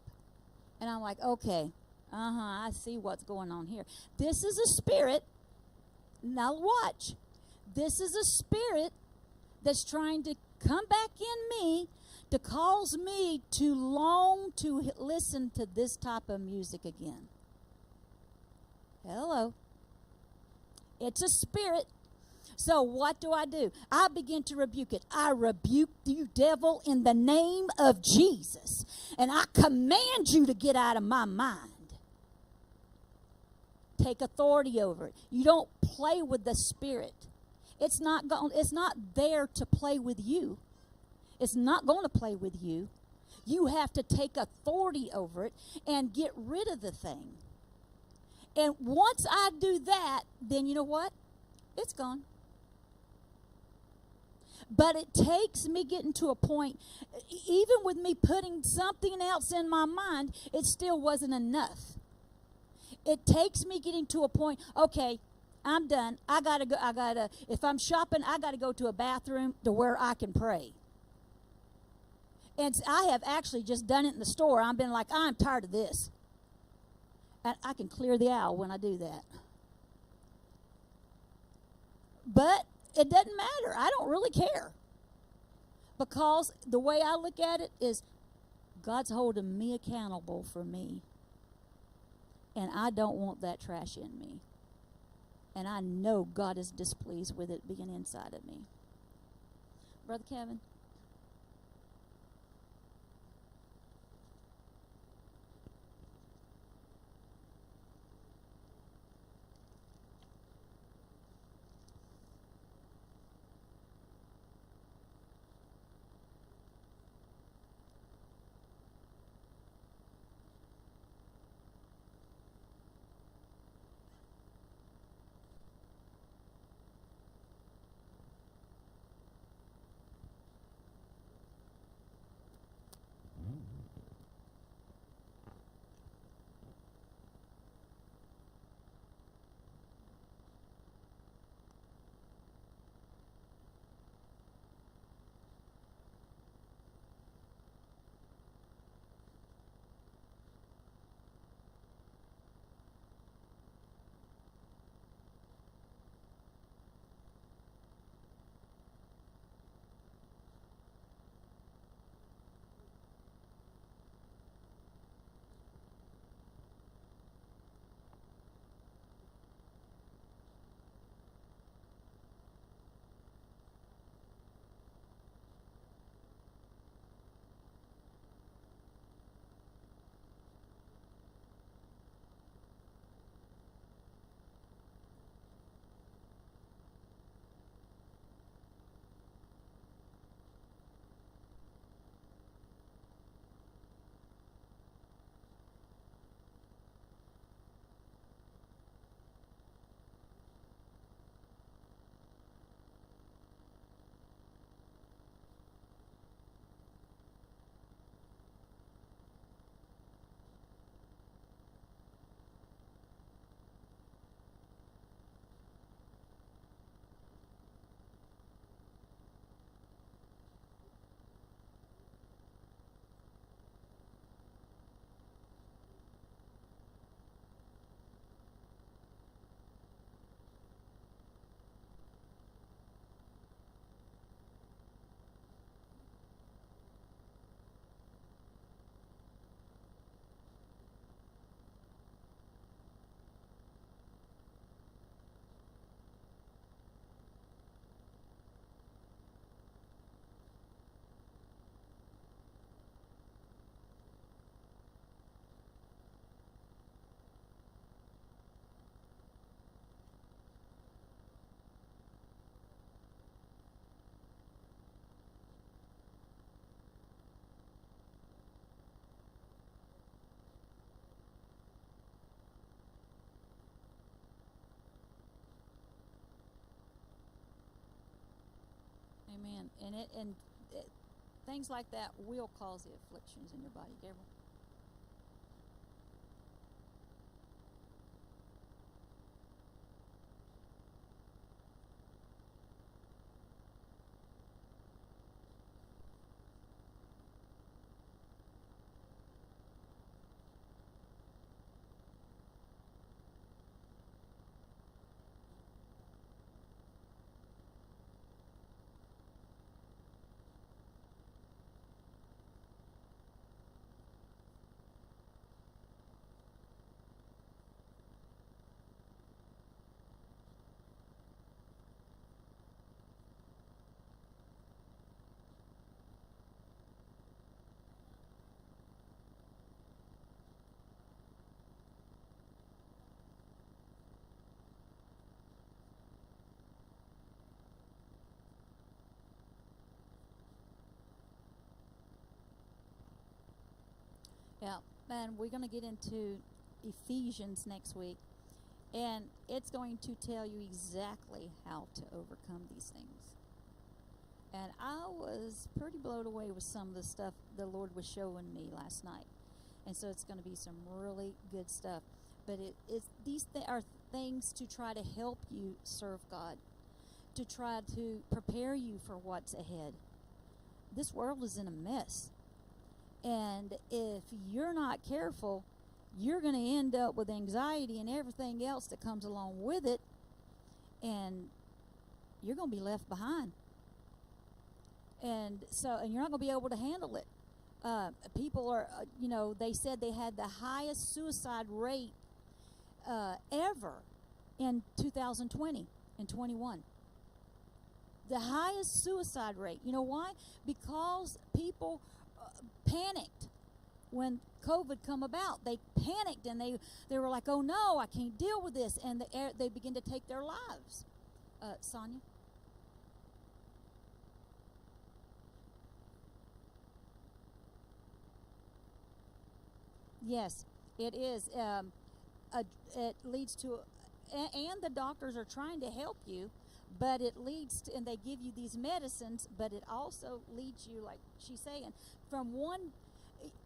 And I'm like, okay, I see what's going on here. This is a spirit. Now watch. This is a spirit that's trying to come back in me to cause me to long to listen to this type of music again. Hello. It's a spirit. So what do? I begin to rebuke it. I rebuke you, devil, in the name of Jesus. And I command you to get out of my mind. Take authority over it. You don't play with the spirit. It's not there to play with you. It's not going to play with you. You have to take authority over it and get rid of the thing. And once I do that, then you know what? It's gone. But it takes me getting to a point, even with me putting something else in my mind, it still wasn't enough. It takes me getting to a point, okay, I'm done. If I'm shopping, I got to go to a bathroom to where I can pray. And I have actually just done it in the store. I've been like, I'm tired of this. And I can clear the aisle when I do that. But it doesn't matter. I don't really care. Because the way I look at it is God's holding me accountable for me. And I don't want that trash in me. And I know God is displeased with it being inside of me. Brother Kevin? Amen. And things like that will cause the afflictions in your body, Gabriel. Yeah, and we're going to get into Ephesians next week, and it's going to tell you exactly how to overcome these things. And I was pretty blown away with some of the stuff the Lord was showing me last night. And so it's going to be some really good stuff. But these are things to try to help you serve God, to try to prepare you for what's ahead. This world is in a mess. And if you're not careful, you're going to end up with anxiety and everything else that comes along with it. And you're going to be left behind. And you're not going to be able to handle it. People are, they said they had the highest suicide rate ever in 2020 and 21. The highest suicide rate. You know why? Because people panicked when COVID come about. They panicked and they were like, oh no, I can't deal with this. And they begin to take their lives. Sonia? Yes, it is. It leads to, and the doctors are trying to help you, but it leads to, and they give you these medicines, but it also leads you, like she's saying, from one.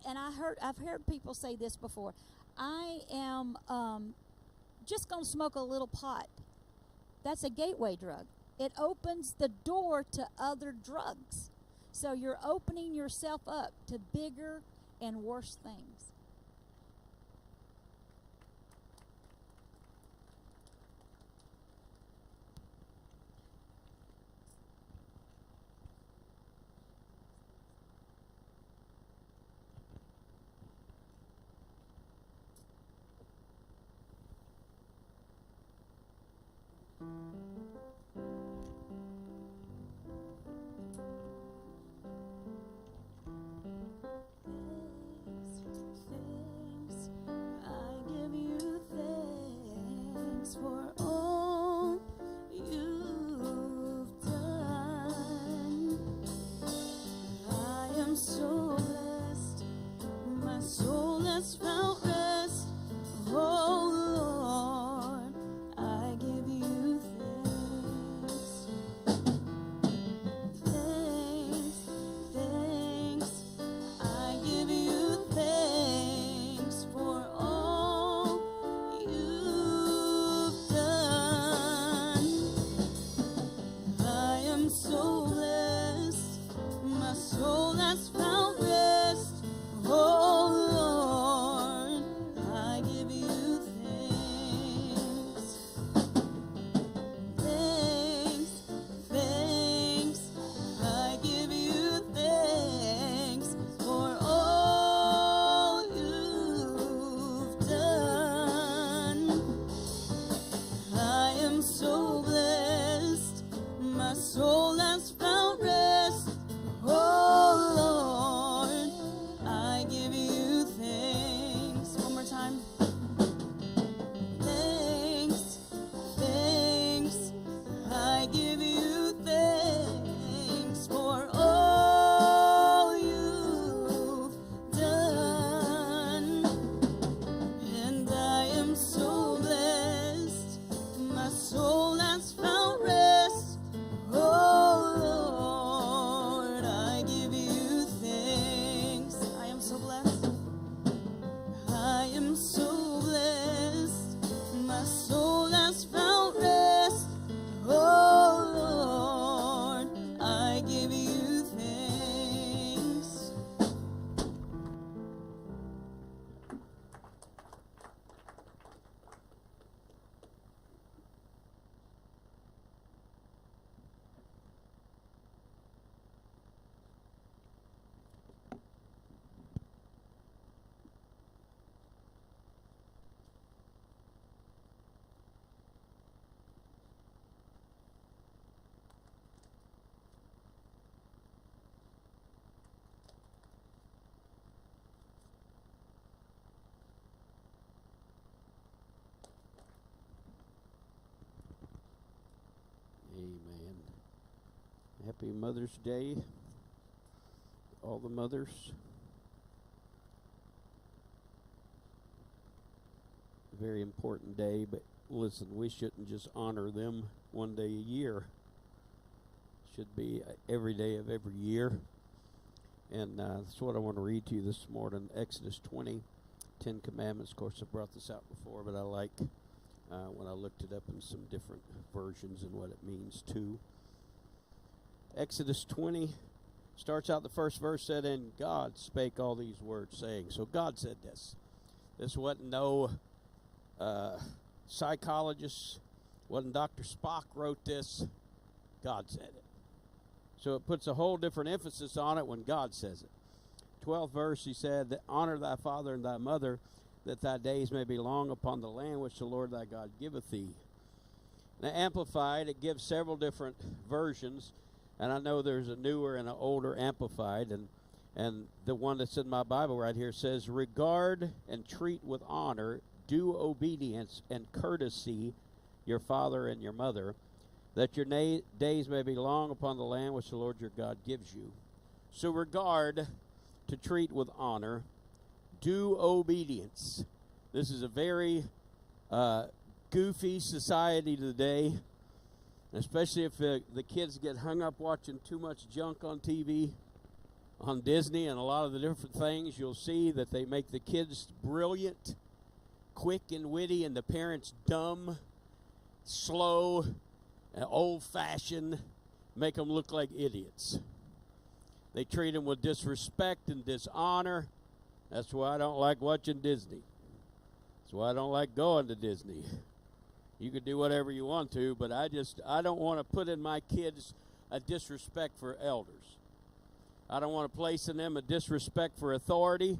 And I've heard people say this before. I am just gonna smoke a little pot. That's a gateway drug. It opens the door to other drugs. So you're opening yourself up to bigger and worse things. Thanks, I give you thanks for all you've done. I am so blessed, my soul has found rest. Oh Lord, I give you thanks. Happy Mother's Day, all the mothers. Very important day, but listen, we shouldn't just honor them one day a year. Should be every day of every year. And that's what I want to read to you this morning. Exodus 20, 10 Commandments. Of course, I brought this out before, but I like when I looked it up in some different versions and what it means too. Exodus 20 starts out, the first verse said, and God spake all these words, saying. So God said this. This wasn't no psychologist, wasn't Dr. Spock wrote this. God said it. So it puts a whole different emphasis on it when God says it. 12th verse, he said, honor thy father and thy mother, that thy days may be long upon the land which the Lord thy God giveth thee. Now, Amplified, it gives several different versions, and I know there's a newer and an older Amplified, and the one that's in my Bible right here says, regard and treat with honor, do obedience and courtesy your father and your mother, that your days may be long upon the land which the Lord your God gives you. So regard, to treat with honor, do obedience. This is a very goofy society today, especially if the kids get hung up watching too much junk on TV, on Disney, and a lot of the different things. You'll see that they make the kids brilliant, quick and witty, and the parents dumb, slow, old-fashioned, make them look like idiots. They treat them with disrespect and dishonor. That's why I don't like watching Disney. That's why I don't like going to Disney. You can do whatever you want to, but I don't want to put in my kids a disrespect for elders. I don't want to place in them a disrespect for authority.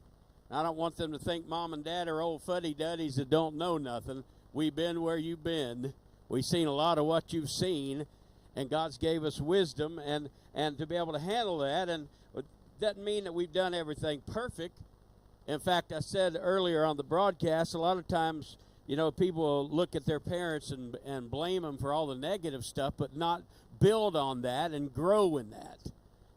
I don't want them to think mom and dad are old fuddy-duddies that don't know nothing. We've been where you've been. We've seen a lot of what you've seen, and God's gave us wisdom and to be able to handle that. And it doesn't mean that we've done everything perfect. In fact, I said earlier on the broadcast, a lot of times, you know, people look at their parents and blame them for all the negative stuff, but not build on that and grow in that.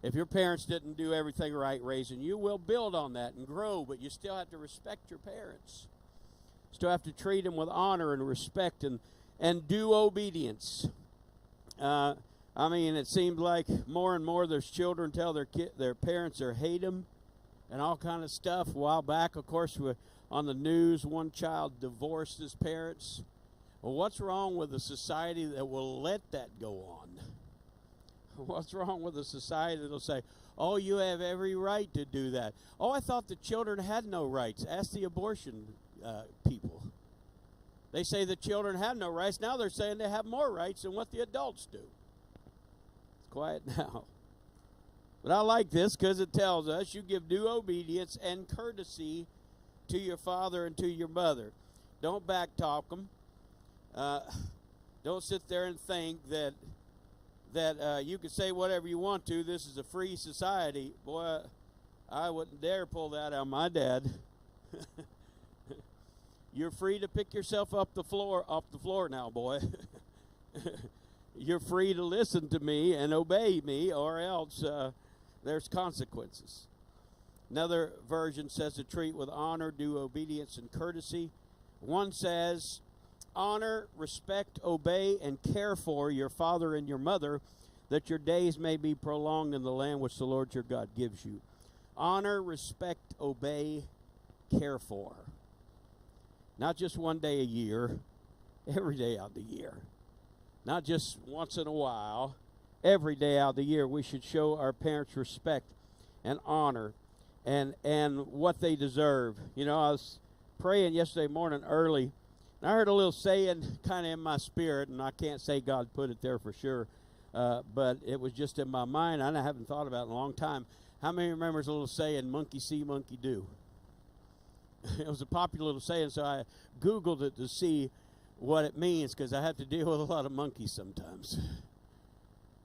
If your parents didn't do everything right raising you, will build on that and grow, but you still have to respect your parents. Still have to treat them with honor and respect and do obedience. I mean, it seems like more and more there's children tell their parents they hate them and all kind of stuff. A while back, of course, on the news, one child divorced his parents. Well, what's wrong with a society that will let that go on? What's wrong with a society that will say, oh, you have every right to do that? Oh, I thought the children had no rights. Ask the abortion people. They say the children have no rights. Now they're saying they have more rights than what the adults do. It's quiet now. But I like this because it tells us you give due obedience and courtesy to your father and to your mother. Don't backtalk them. Don't sit there and think that you can say whatever you want to. This is a free society. Boy, I wouldn't dare pull that on my dad. You're free to pick yourself off the floor now, boy. You're free to listen to me and obey me, or else there's consequences. Another version says to treat with honor, do obedience and courtesy. One says, honor, respect, obey, and care for your father and your mother, that your days may be prolonged in the land which the Lord your God gives you. Honor, respect, obey, care for. Not just one day a year, every day out of the year. Not just once in a while, every day out of the year. We should show our parents respect and honor and what they deserve. You know, I was praying yesterday morning early, and I heard a little saying kind of in my spirit, and I can't say God put it there for sure, but it was just in my mind. I haven't thought about it in a long time. How many remembers a little saying, monkey see, monkey do? It was a popular little saying, so I Googled it to see what it means, because I have to deal with a lot of monkeys sometimes.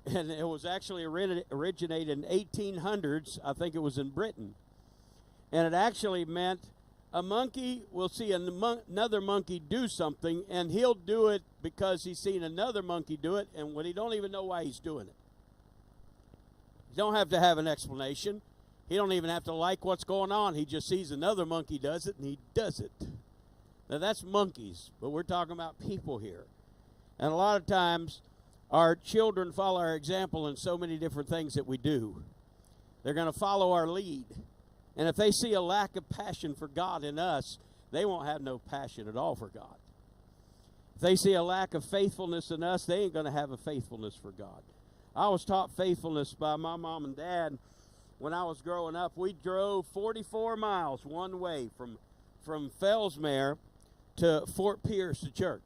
And it was actually originated in 1800s. I think it was in Britain. And it actually meant a monkey will see another monkey do something, and he'll do it because he's seen another monkey do it, and when he don't even know why he's doing it. Don't have to have an explanation. He don't even have to like what's going on. He just sees another monkey does it, and he does it. Now, that's monkeys, but we're talking about people here. And a lot of times, our children follow our example in so many different things that we do. They're going to follow our lead. And if they see a lack of passion for God in us, they won't have no passion at all for God. If they see a lack of faithfulness in us, they ain't going to have a faithfulness for God. I was taught faithfulness by my mom and dad when I was growing up. We drove 44 miles one way from Fellsmere to Fort Pierce to church.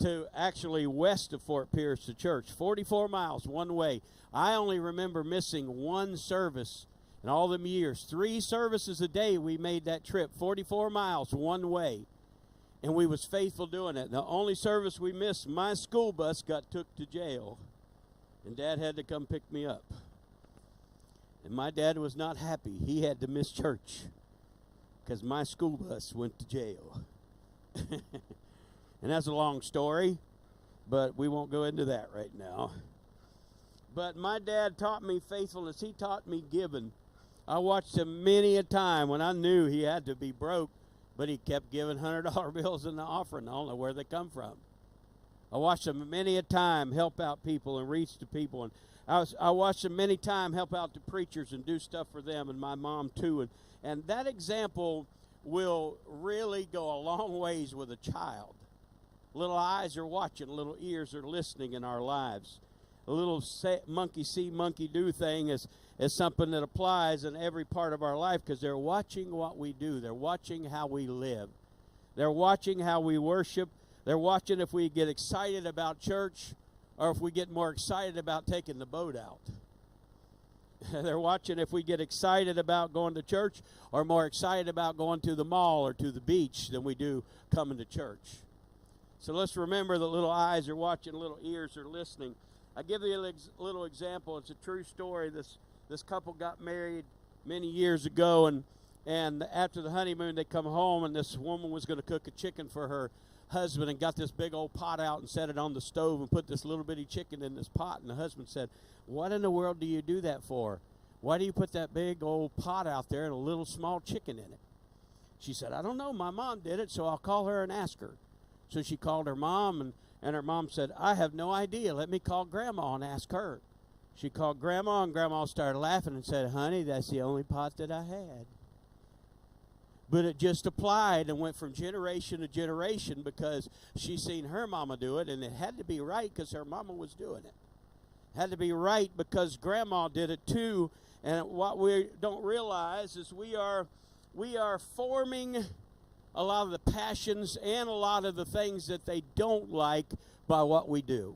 To actually west of Fort Pierce to church. 44 miles one way. I only remember missing one service in all them years. 3 services a day we made that trip. 44 miles one way. And we was faithful doing it. The only service we missed, my school bus got took to jail. And Dad had to come pick me up. And my dad was not happy. He had to miss church because my school bus went to jail. And that's a long story, but we won't go into that right now. But my dad taught me faithfulness. He taught me giving. I watched him many a time when I knew he had to be broke, but he kept giving $100 bills in the offering. I don't know where they come from. I watched him many a time help out people and reach to people. And I watched him many times help out the preachers and do stuff for them, and my mom too. And that example will really go a long ways with a child. Little eyes are watching, little ears are listening in our lives. A little monkey see, monkey do thing is something that applies in every part of our life because they're watching what we do. They're watching how we live. They're watching how we worship. They're watching if we get excited about church or if we get more excited about taking the boat out. They're watching if we get excited about going to church or more excited about going to the mall or to the beach than we do coming to church. So let's remember that little eyes are watching, little ears are listening. I give you a little example. It's a true story. This couple got married many years ago, and after the honeymoon, they come home, and this woman was going to cook a chicken for her husband and got this big old pot out and set it on the stove and put this little bitty chicken in this pot. And the husband said, "What in the world do you do that for? Why do you put that big old pot out there and a little small chicken in it?" She said, "I don't know. My mom did it, so I'll call her and ask her." So she called her mom, and her mom said, "I have no idea. Let me call Grandma and ask her." She called Grandma, and Grandma started laughing and said, "Honey, that's the only pot that I had." But it just applied and went from generation to generation because she seen her mama do it, and it had to be right because her mama was doing it. It had to be right because Grandma did it too. And what we don't realize is we are forming a lot of the passions and a lot of the things that they don't like by what we do.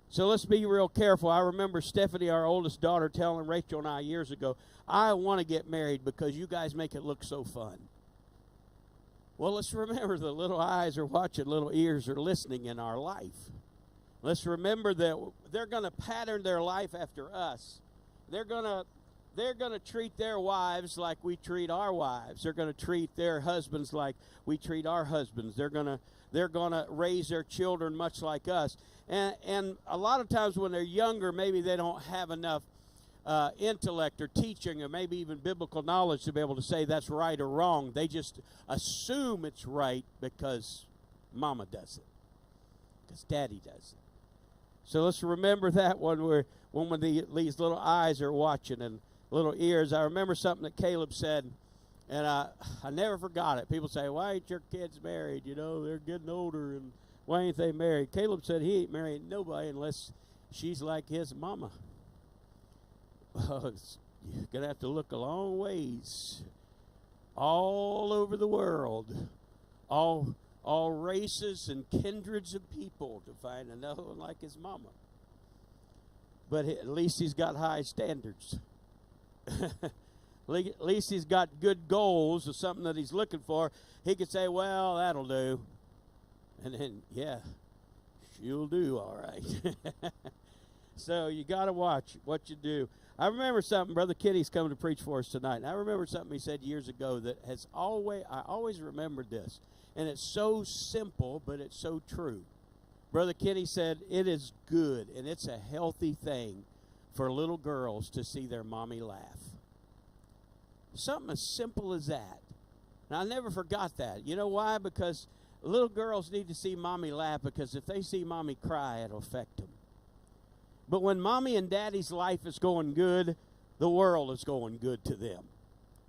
So let's be real careful. I remember Stephanie, our oldest daughter, telling Rachel and I years ago, "I want to get married because you guys make it look so fun." Well, let's remember the little eyes are watching, little ears are listening in our life. Let's remember that they're going to pattern their life after us. They're going to treat their wives like we treat our wives. They're going to treat their husbands like we treat our husbands. They're going to raise their children much like us. And a lot of times when they're younger, maybe they don't have enough intellect or teaching or maybe even biblical knowledge to be able to say that's right or wrong. They just assume it's right because mama does it, because daddy does it. So let's remember that when these little eyes are watching and little ears. I remember something that Caleb said, and I never forgot it. People say, "Why ain't your kids married? You know, they're getting older, and why ain't they married?" Caleb said he ain't marrying nobody unless she's like his mama. You're going to have to look a long ways, all over the world, all races and kindreds of people to find another one like his mama. But at least he's got high standards. At least he's got good goals or something that he's looking for. He could say, "Well, that'll do." And then, yeah, she'll do all right. So you got to watch what you do. I remember something. Brother Kenny's coming to preach for us tonight. And I remember something he said years ago that I always remembered this. And it's so simple, but it's so true. Brother Kenny said, "It is good and it's a healthy thing for little girls to see their mommy laugh. Something as simple as that. And I never forgot that. You know why? Because little girls need to see mommy laugh, because if they see mommy cry, it'll affect them. But when mommy and daddy's life is going good, the world is going good to them.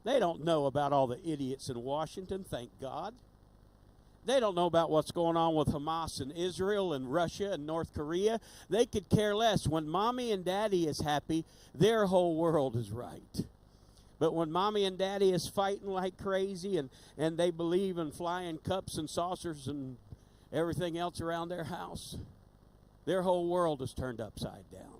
They don't know about all the idiots in Washington, thank God. They don't know about what's going on with Hamas and Israel and Russia and North Korea. They could care less. When mommy and daddy is happy, their whole world is right. But when mommy and daddy is fighting like crazy and they believe in flying cups and saucers and everything else around their house, their whole world is turned upside down.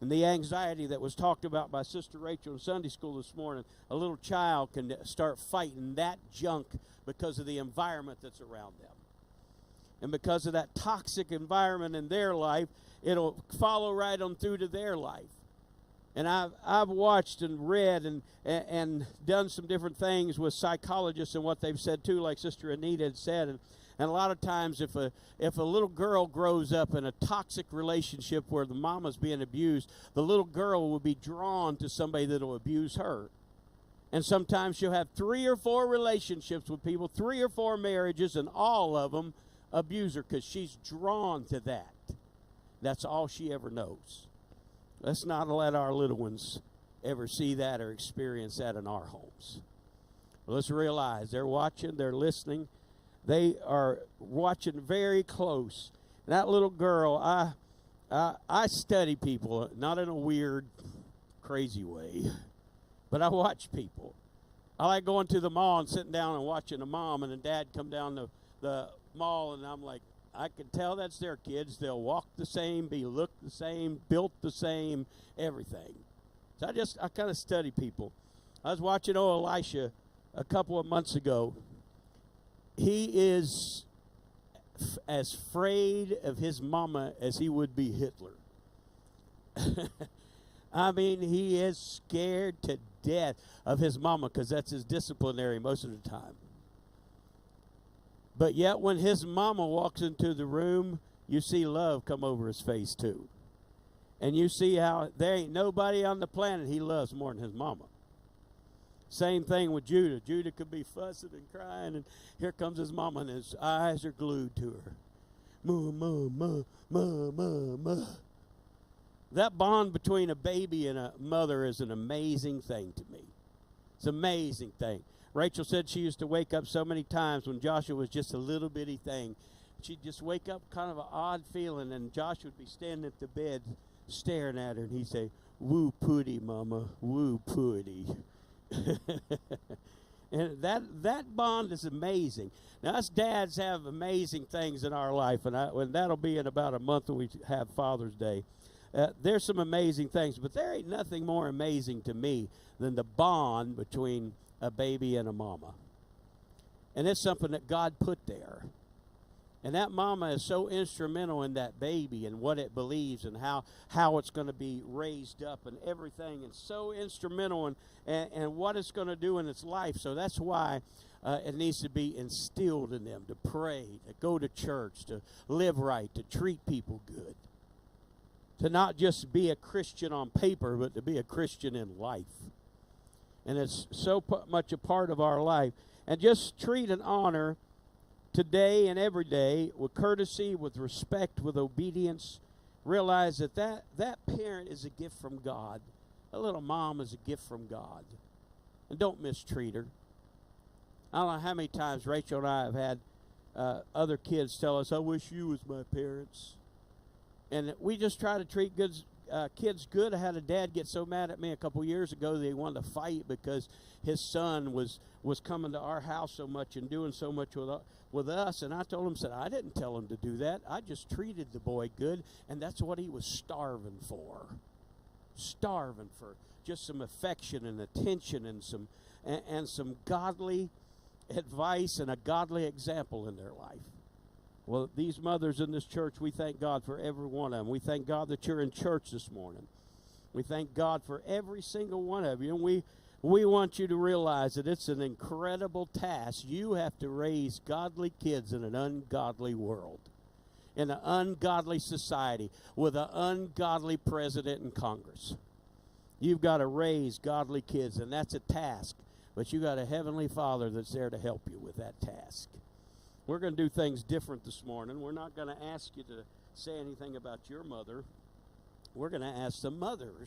And the anxiety that was talked about by Sister Rachel in Sunday school this morning, a little child can start fighting that junk because of the environment that's around them. And because of that toxic environment in their life, it'll follow right on through to their life. And I've watched and read and done some different things with psychologists and what they've said too, like Sister Anita had said. And a lot of times if a little girl grows up in a toxic relationship where the mama's being abused, the little girl will be drawn to somebody that will abuse her. And sometimes she'll have 3 or 4 relationships with people, 3 or 4 marriages, and all of them abuse her because she's drawn to that. That's all she ever knows. Let's not let our little ones ever see that or experience that in our homes. Let's realize they're watching, they're listening. They are watching very close. And that little girl, I study people, not in a weird, crazy way, but I watch people. I like going to the mall and sitting down and watching a mom and a dad come down the mall, and I'm like, I can tell that's their kids. They'll walk the same, look the same, built the same, everything. So I kind of study people. I was watching Elisha a couple of months ago. He is as afraid of his mama as he would be Hitler. I mean, he is scared to death of his mama because that's his disciplinary most of the time. But yet when his mama walks into the room, you see love come over his face too. And you see how there ain't nobody on the planet he loves more than his mama. Same thing with Judah. Judah could be fussing and crying, and here comes his mama, and his eyes are glued to her. Ma, ma, ma, ma, ma, ma. That bond between a baby and a mother is an amazing thing to me. It's an amazing thing. Rachel said she used to wake up so many times when Joshua was just a little bitty thing. She'd just wake up kind of an odd feeling, and Joshua would be standing at the bed staring at her, and he'd say, "Woo pooty, mama, woo pooty." And that bond is amazing. Now, us dads have amazing things in our life, and that'll be in about a month when we have Father's Day. There's some amazing things, but there ain't nothing more amazing to me than the bond between a baby and a mama. And it's something that God put there. And that mama is so instrumental in that baby and what it believes and how it's going to be raised up and everything. And so instrumental in what it's going to do in its life. So that's why it needs to be instilled in them to pray, to go to church, to live right, to treat people good. To not just be a Christian on paper, but to be a Christian in life. And it's so much a part of our life. And just treat and honor today and every day with courtesy, with respect, with obedience. Realize that parent is a gift from God. A little mom is a gift from God. And don't mistreat her. I don't know how many times Rachel and I have had other kids tell us, "I wish you was my parents." And we just try to treat kids good. I had a dad get so mad at me a couple years ago that he wanted to fight because his son was coming to our house so much and doing so much with us. And I told him, I didn't tell him to do that. I just treated the boy good, and that's what he was starving for. Starving for just some affection and attention and some godly advice and a godly example in their life. Well, these mothers in this church, we thank God for every one of them. We thank God that you're in church this morning. We thank God for every single one of you. And we want you to realize that it's an incredible task. You have to raise godly kids in an ungodly world. in an ungodly society with an ungodly president and Congress. You've got to raise godly kids, and that's a task. But you got a Heavenly Father that's there to help you with that task. We're going to do things different this morning. We're not going to ask you to say anything about your mother. We're going to ask the mothers